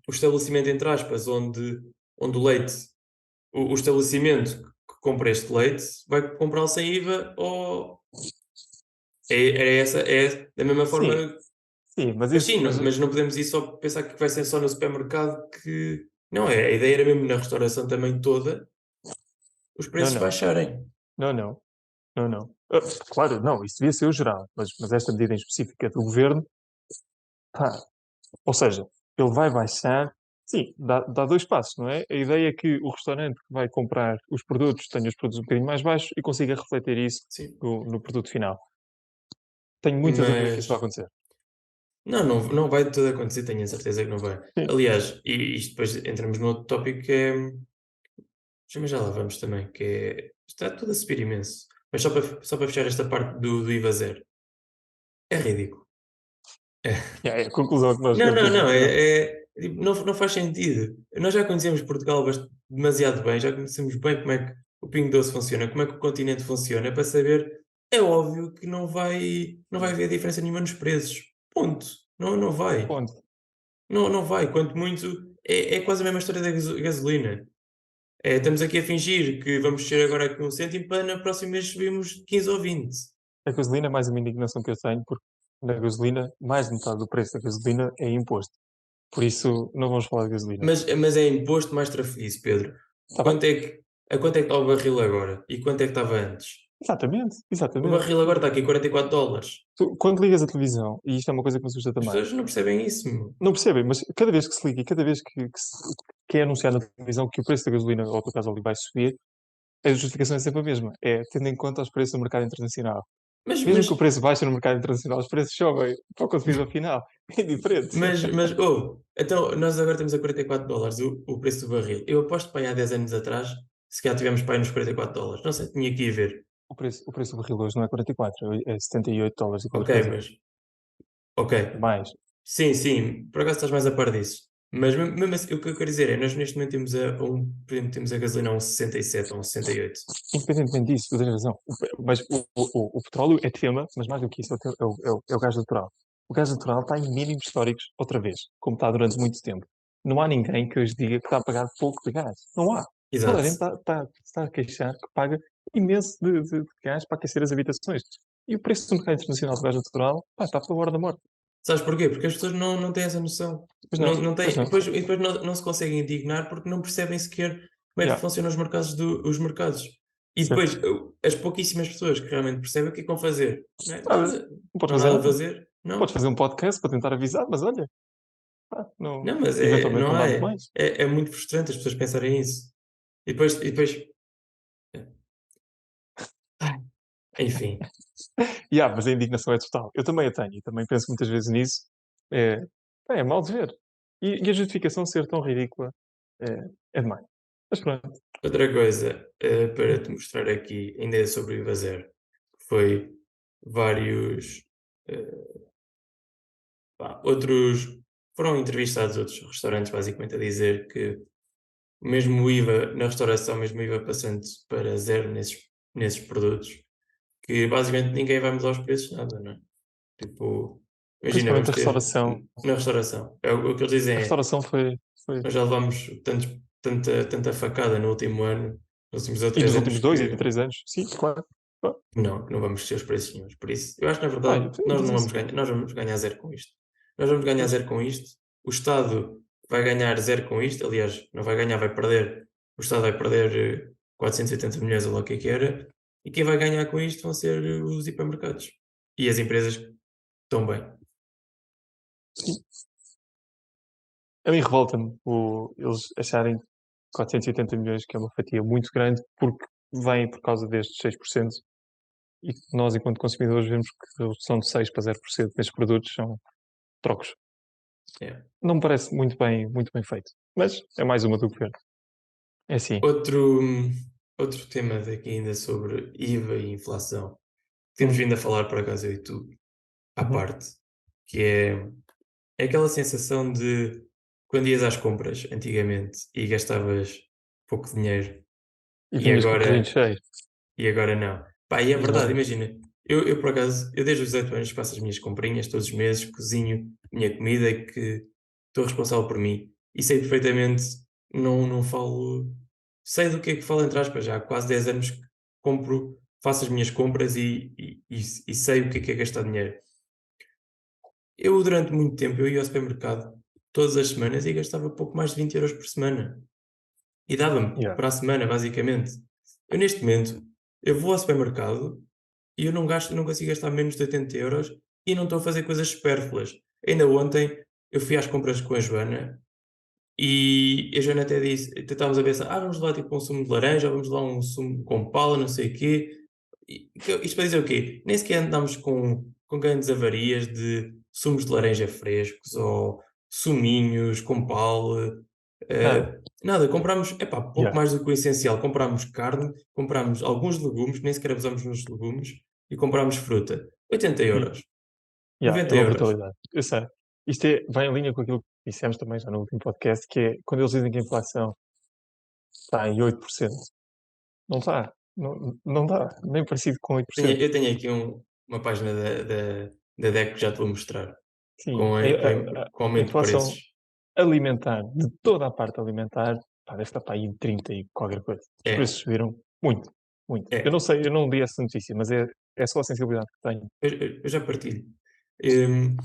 estabelecimento, entre aspas, onde o leite, o estabelecimento que compra este leite vai comprá-lo sem IVA ou é da mesma forma. Sim, sim, mas Mas isso, sim, mas mas não podemos ir só pensar que vai ser só no supermercado que. Não, a ideia era mesmo na restauração também toda os não, preços não, baixarem. não, não, não, não. Claro, não, isso devia ser o geral, mas esta medida em específica do governo, pá, ou seja, ele vai baixar. Sim, dá dois passos, não é? A ideia é que o restaurante que vai comprar os produtos tenha os produtos um bocadinho mais baixos e consiga refletir isso Sim. no produto final. Tenho muita dúvida que isso vai Mas acontecer. não vai tudo acontecer, tenho a certeza que não vai. Sim. Aliás, e isto depois entramos no outro tópico que é. Mas já lá vamos também, que é. Está tudo a subir imenso. Mas só para fechar esta parte do IVA zero. É ridículo. É. É a conclusão que nós chegamos Não, aqui, não. tipo, não faz sentido. Nós já conhecemos Portugal demasiado bem, já conhecemos bem como é que o Pingo Doce funciona, como é que o continente funciona, para saber, é óbvio que não vai haver diferença nenhuma nos preços. Ponto. Não vai. Ponto. Não vai. Quanto muito, é quase a mesma história da gasolina. Estamos aqui a fingir que vamos descer agora aqui um cêntimo para no próximo mês subirmos 15 ou 20. A gasolina é mais uma indignação que eu tenho, porque na gasolina, mais de metade do preço da gasolina é imposto. Por isso, não vamos falar de gasolina. Mas é imposto mais trafolhice, Pedro. Está bem? Quanto é a quanto é que está o barril agora? E quanto é que estava antes? Exatamente, O exatamente. barril agora está aqui US$ 44. Quando ligas a televisão, e isto é uma coisa que me assusta As também, pessoas não percebem isso, meu. não percebem, mas cada vez que se liga e cada vez que é anunciado na televisão que o preço da gasolina, ou por acaso ali vai subir, a justificação é sempre a mesma. É tendo em conta os preços do mercado internacional. Mas, Mesmo mas, que o preço baixe no mercado internacional, os preços sobem para o consumidor final. É diferente. então nós agora temos a US$ 44 o preço do barril. Eu aposto para aí há 10 anos atrás, se calhar tivemos para aí nos US$ 44. Não sei, tinha que ir ver. O preço do barril hoje não é 44, é 78 dólares e qualquer Ok, coisa. mas, ok. Mais. sim, por acaso estás mais a par disso. Mas mesmo assim, o que eu quero dizer é, nós neste momento temos por exemplo, temos a gasolina a um 67 ou um 68. Independentemente disso, tu tens razão. Mas o petróleo é tema, mas mais do que isso, é o gás natural. O gás natural está em mínimos históricos outra vez, como está durante muito tempo. Não há ninguém que hoje diga que está a pagar pouco de gás. Não há. Toda a gente Exato. está a queixar que paga imenso de gás para aquecer as habitações. E o preço do mercado internacional do gás natural, pá, está pela hora da morte. Sabes porquê? Porque as pessoas não têm essa noção. Pois não, Não pois têm, não. e depois não se conseguem indignar porque não percebem sequer como é que Yeah, funcionam os mercados. E depois, certo. as pouquíssimas pessoas que realmente percebem, o que é que vão fazer? Não é Nada. nada. Não podes Não há fazer nada a nada. fazer? Podes Não. fazer um podcast para tentar avisar, mas olha, pá, não, Não, mas eventualmente não não há. dá de mais. É muito frustrante as pessoas pensarem isso. E depois, ai, enfim, Yeah, mas a indignação é total. Eu também a tenho e também penso muitas vezes nisso. É, é mal de ver. E a justificação ser tão ridícula é demais. Mas pronto. outra coisa para te mostrar aqui, ainda é sobre o IVA zero, foi vários. eh, outros foram entrevistados outros restaurantes basicamente a dizer que mesmo o IVA na restauração, mesmo o IVA passando para zero nesses produtos, que basicamente ninguém vai mudar os preços, nada, não é? Tipo, imagina, Principalmente vamos a ter restauração. na restauração, o que eles dizem A é, restauração foi. nós já levamos tanta facada no último ano, nos últimos ou E três nos anos últimos dois e que três anos. Sim, claro. Ah, não vamos ter os preços nenhuns. Por isso, eu acho que na ah, verdade nós mas não isso. vamos ganhar, nós vamos ganhar zero com isto. Nós vamos ganhar Pois, zero com isto. O Estado vai ganhar zero com isto. Aliás, não vai ganhar, vai perder. O Estado vai perder 480 milhões ou lá o que era. E quem vai ganhar com isto vão ser os hipermercados. E as empresas que estão bem. sim. A mim revolta-me eles acharem 480 milhões, que é uma fatia muito grande, porque vem por causa destes 6%. E nós, enquanto consumidores, vemos que a redução de 6 para 0% destes produtos são trocos. É. Não me parece muito bem feito. Mas é mais uma do governo. É assim. Outro tema daqui ainda sobre IVA e inflação. Temos Hum, vindo a falar, por acaso, eu e tu, à uhum. parte, que é aquela sensação de quando ias às compras antigamente e gastavas pouco dinheiro E e vinhas com o carrinho agora, cheio. e agora não. Pá, e é verdade, Exato. imagina, eu por acaso, eu desde os 18 anos faço as minhas comprinhas todos os meses, cozinho minha comida que estou responsável por mim e sei perfeitamente, não falo, sei do que é que falo entre aspas, já há quase 10 anos que compro, faço as minhas compras e sei o que é gastar dinheiro. Eu, durante muito tempo, eu ia ao supermercado todas as semanas e gastava pouco mais de 20 € por semana. E dava-me Yeah. para a semana, basicamente. Eu, neste momento, eu vou ao supermercado e eu não consigo gastar menos de 80 € e não estou a fazer coisas supérfluas. Ainda ontem, eu fui às compras com a Joana e a Joana até disse, estávamos a pensar, vamos lá tipo um sumo de laranja, ou vamos lá um sumo com pala, não sei o quê. Isto para dizer o quê? Nem sequer andámos com grandes avarias de sumos de laranja frescos ou suminhos com pala. Ah, Nada, comprámos, pouco yeah. mais do que o essencial. Comprámos carne, comprámos alguns legumes, nem sequer abusamos nos legumes, e comprámos fruta. 80 E, euros, yeah, é 90 uma euros. brutalidade. Eu sei. Isto vai em linha com aquilo que dissemos também já no último podcast, que é quando eles dizem que a inflação está em 8%. Não está. Não, não dá. Nem parecido com 8%. Eu tenho aqui uma página da DEC que já te vou mostrar, Sim, com a aumento de inflação preços. alimentar, de toda a parte alimentar, pá, deve estar para aí em 30 e qualquer coisa. Os preços É, subiram muito, muito. Eu não é. sei, eu não li essa notícia, mas é só a sensibilidade que tenho. Eu já partilho. Hum,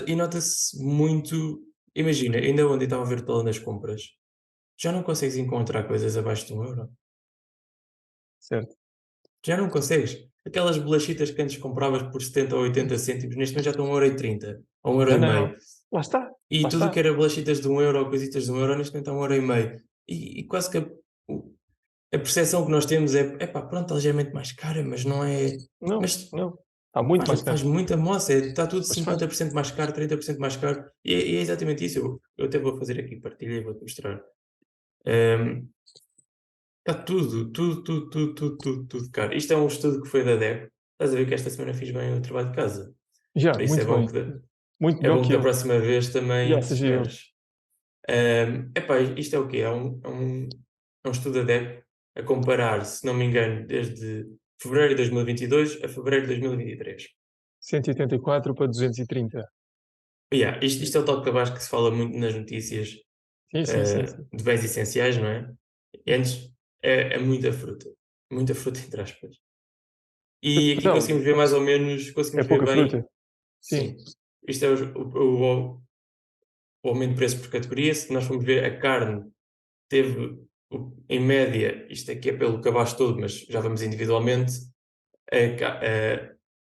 e nota-se muito. Imagina, ainda ontem estava a ver todas nas compras. Já não consegues encontrar coisas abaixo de 1 euro. Certo? Já não consegues. Aquelas bolachitas que antes compravas por 70 ou 80 cêntimos, neste momento já estão a 1,30 ou um euro Não, e meio. não. Lá está, E lá tudo que está. era bolachitas de 1 euro ou coisitas de 1 euro, neste momento está a 1,5 € e quase que a percepção que nós temos pronto, está ligeiramente mais cara, mas não é. Não, Mas não. Está muito mais faz caro. muita moça, está tudo Pois faz. 50% mais caro, 30% mais caro, e é exatamente isso. Eu até vou fazer aqui partilha e vou-te mostrar. Hum, Está tudo caro. Isto é um estudo que foi da DECO. Estás a ver que esta semana fiz bem o trabalho de casa. Já, Por isso é muito bom bem. que dê. Muito É melhor bom que que a ele. próxima vez também Yeah, te seja eu. esperes. Epá, isto é o quê? É um estudo adepto a comparar, se não me engano, desde fevereiro de 2022 a fevereiro de 2023. 184 para 230. Yeah, isto é o tal de cabaz que se fala muito nas notícias, Sim, sim, sim, sim. de bens essenciais, não é? E antes é muita fruta entre aspas. E aqui Não, conseguimos ver mais ou menos, é conseguimos ver pouca bem, fruta. Sim. sim, isto é o aumento de preço por categoria. Se nós formos ver, a carne teve, em média, isto aqui é pelo cabaz todo, mas já vamos individualmente,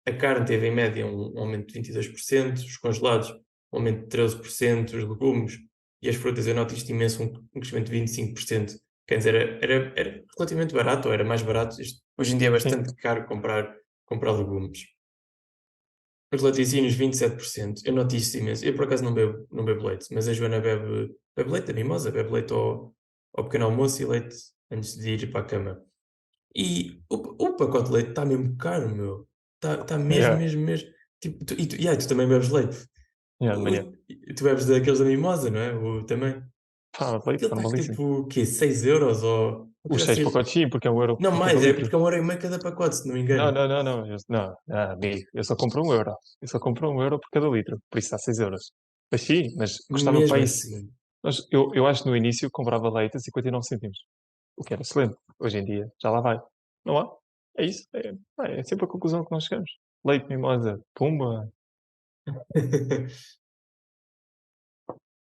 a carne teve em média um aumento de 22%, os congelados um aumento de 13%, os legumes e as frutas eu noto isto imenso, um crescimento de 25%. Quer dizer, era relativamente barato, ou era mais barato. Hoje em dia é Sim. bastante caro comprar legumes. Os laticínios, 27%. Eu noto isto imenso. Eu, por acaso, não bebo leite, mas a Joana bebe leite da mimosa, bebe leite ao pequeno almoço e leite antes de ir para a cama. E o pacote de leite está mesmo caro, meu. Está mesmo, Yeah. mesmo, mesmo. Tipo, tu também bebes leite. Yeah, de manhã. Tu bebes daqueles da mimosa, não é? Também. Pá, leite, Aquilo está normalíssimo. tipo, o quê? 6 euros ou uma Os coisa 6 assim. pacotes sim, porque é 1 euro Não por cada mais, é litro. porque é 1,5 € cada pacote, se não me Não, engano. não, não, não. Não, amigo, eu só compro 1 euro. Eu só compro 1 euro por cada litro. Por isso dá 6 euros. Mas sim, mas custava para Mesmo isso. assim. Mas eu acho que no início comprava leite a 59 cêntimos. O que era excelente. Hoje em dia já lá vai. Não há? É isso. É sempre a conclusão que nós chegamos. Leite, mimosa, pumba,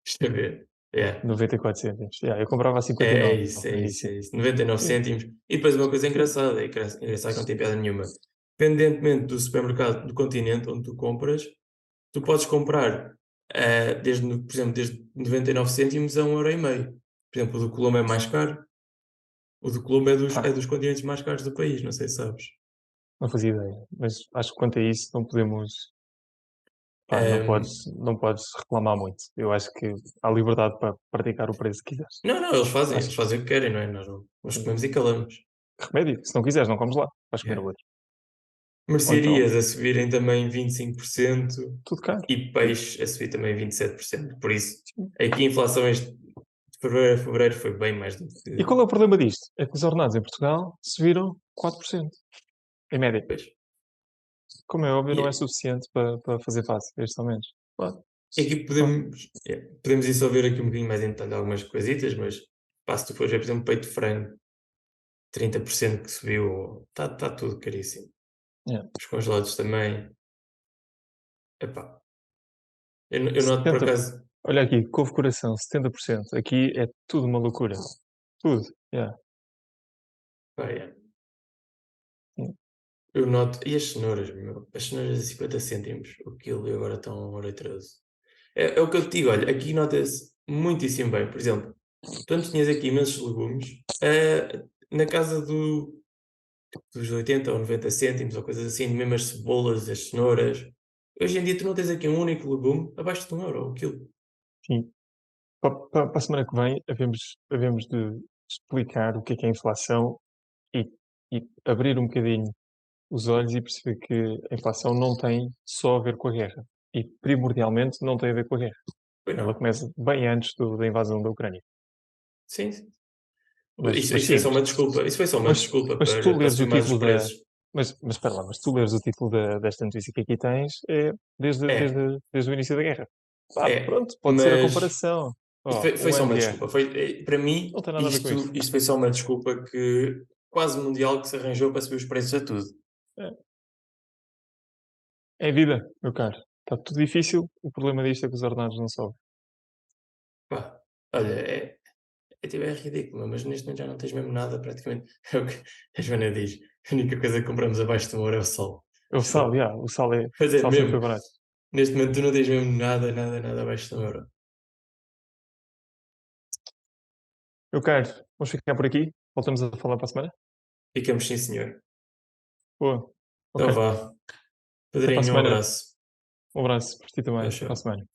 Deixa eu ver. É. 94 cêntimos. Yeah, eu comprava a É 59 isso, é no isso, início. é isso. 99 Sim, cêntimos. E depois uma coisa sim. engraçada, engraçada que não tem piada nenhuma. Dependentemente do supermercado do continente onde tu compras, tu podes comprar, por exemplo, desde 99 cêntimos a 1,5 € Por exemplo, o do Colombo é mais caro. O do Colombo é Pá, dos continentes mais caros do país, não sei se sabes. não fazia ideia. Mas acho que quanto a isso não podemos. Pá, Ahm, não podes reclamar muito. Eu acho que há liberdade para praticar o preço que quiseres. não, não, eles fazem, Acho eles fazem o que querem, não é? Nós que comemos e calamos. remédio. Se não quiseres, não comes lá. Vais comer Yeah. o outro. Ou então, Mercearias a subirem também 25% tudo caro. e peixe a subir também 27%. Por isso, Sim. aqui a inflação este de fevereiro a fevereiro foi bem mais do E que. qual é o problema disto? É que os ordenados em Portugal subiram 4%, em média. Pois. Como é óbvio, não é E, suficiente para fazer face a estes aumentos. pá, e aqui Pá, podemos ir só ver aqui um bocadinho mais em detalhe algumas coisitas, mas pá, se tu fores ver, por exemplo, peito de frango, 30% que subiu, está tudo caríssimo. yeah. Os congelados também. Epá, eu noto por 70, acaso. olha aqui, couve coração, 70%. Aqui é tudo uma loucura. Tudo. Yeah. Pá, yeah, Sim. eu noto. E as cenouras, meu? As cenouras a 50 cêntimos o quilo e agora estão a 1,13 €. É o que eu te digo, olha, aqui nota-se muitíssimo bem. Por exemplo, tu antes tinhas aqui imensos legumes, na casa dos 80 ou 90 cêntimos ou coisas assim, mesmo as cebolas, as cenouras. Hoje em dia tu não tens aqui um único legume abaixo de 1 € o quilo. Sim. Para a semana que vem, havemos de explicar o que é inflação e, e abrir um bocadinho os olhos e perceber que a inflação não tem só a ver com a guerra. E, primordialmente, não tem a ver com a guerra. Pois Ela não. começa bem antes da invasão da Ucrânia. Sim, sim. Mas, Isso mas foi sim, só uma desculpa. Isso foi só uma mas, desculpa mas se tu para leres o subir mais os título da. preços. Mas espera lá, mas se tu leres o título desta notícia que aqui tens, é desde, É, desde, desde o início da guerra. é. Pronto, pode ser a Mas comparação. isto Ó, foi um só ano uma de guerra. desculpa. Para mim, Não tem nada a ver com isto, isto. isto foi só uma desculpa que quase mundial que se arranjou para subir os preços a tudo. É, é vida, meu caro. Está tudo difícil. O problema disto é que os ordenados não sobem. Pá, olha, tipo, é ridículo, mas neste momento já não tens mesmo nada, praticamente. É o que a Joana diz. A única coisa que compramos abaixo de 1 € é o sol. O sal, já, o Mas é sal sempre foi mesmo, barato. neste momento tu não tens mesmo nada, nada, nada abaixo de 1 €. Meu caro, vamos ficar por aqui. Voltamos a falar para a semana? Ficamos sim, senhor. Boa. Ok. Então vá. Até para a Pedrinho, um semana. abraço. Um abraço para ti também. Tchau, Até para a tchau. semana.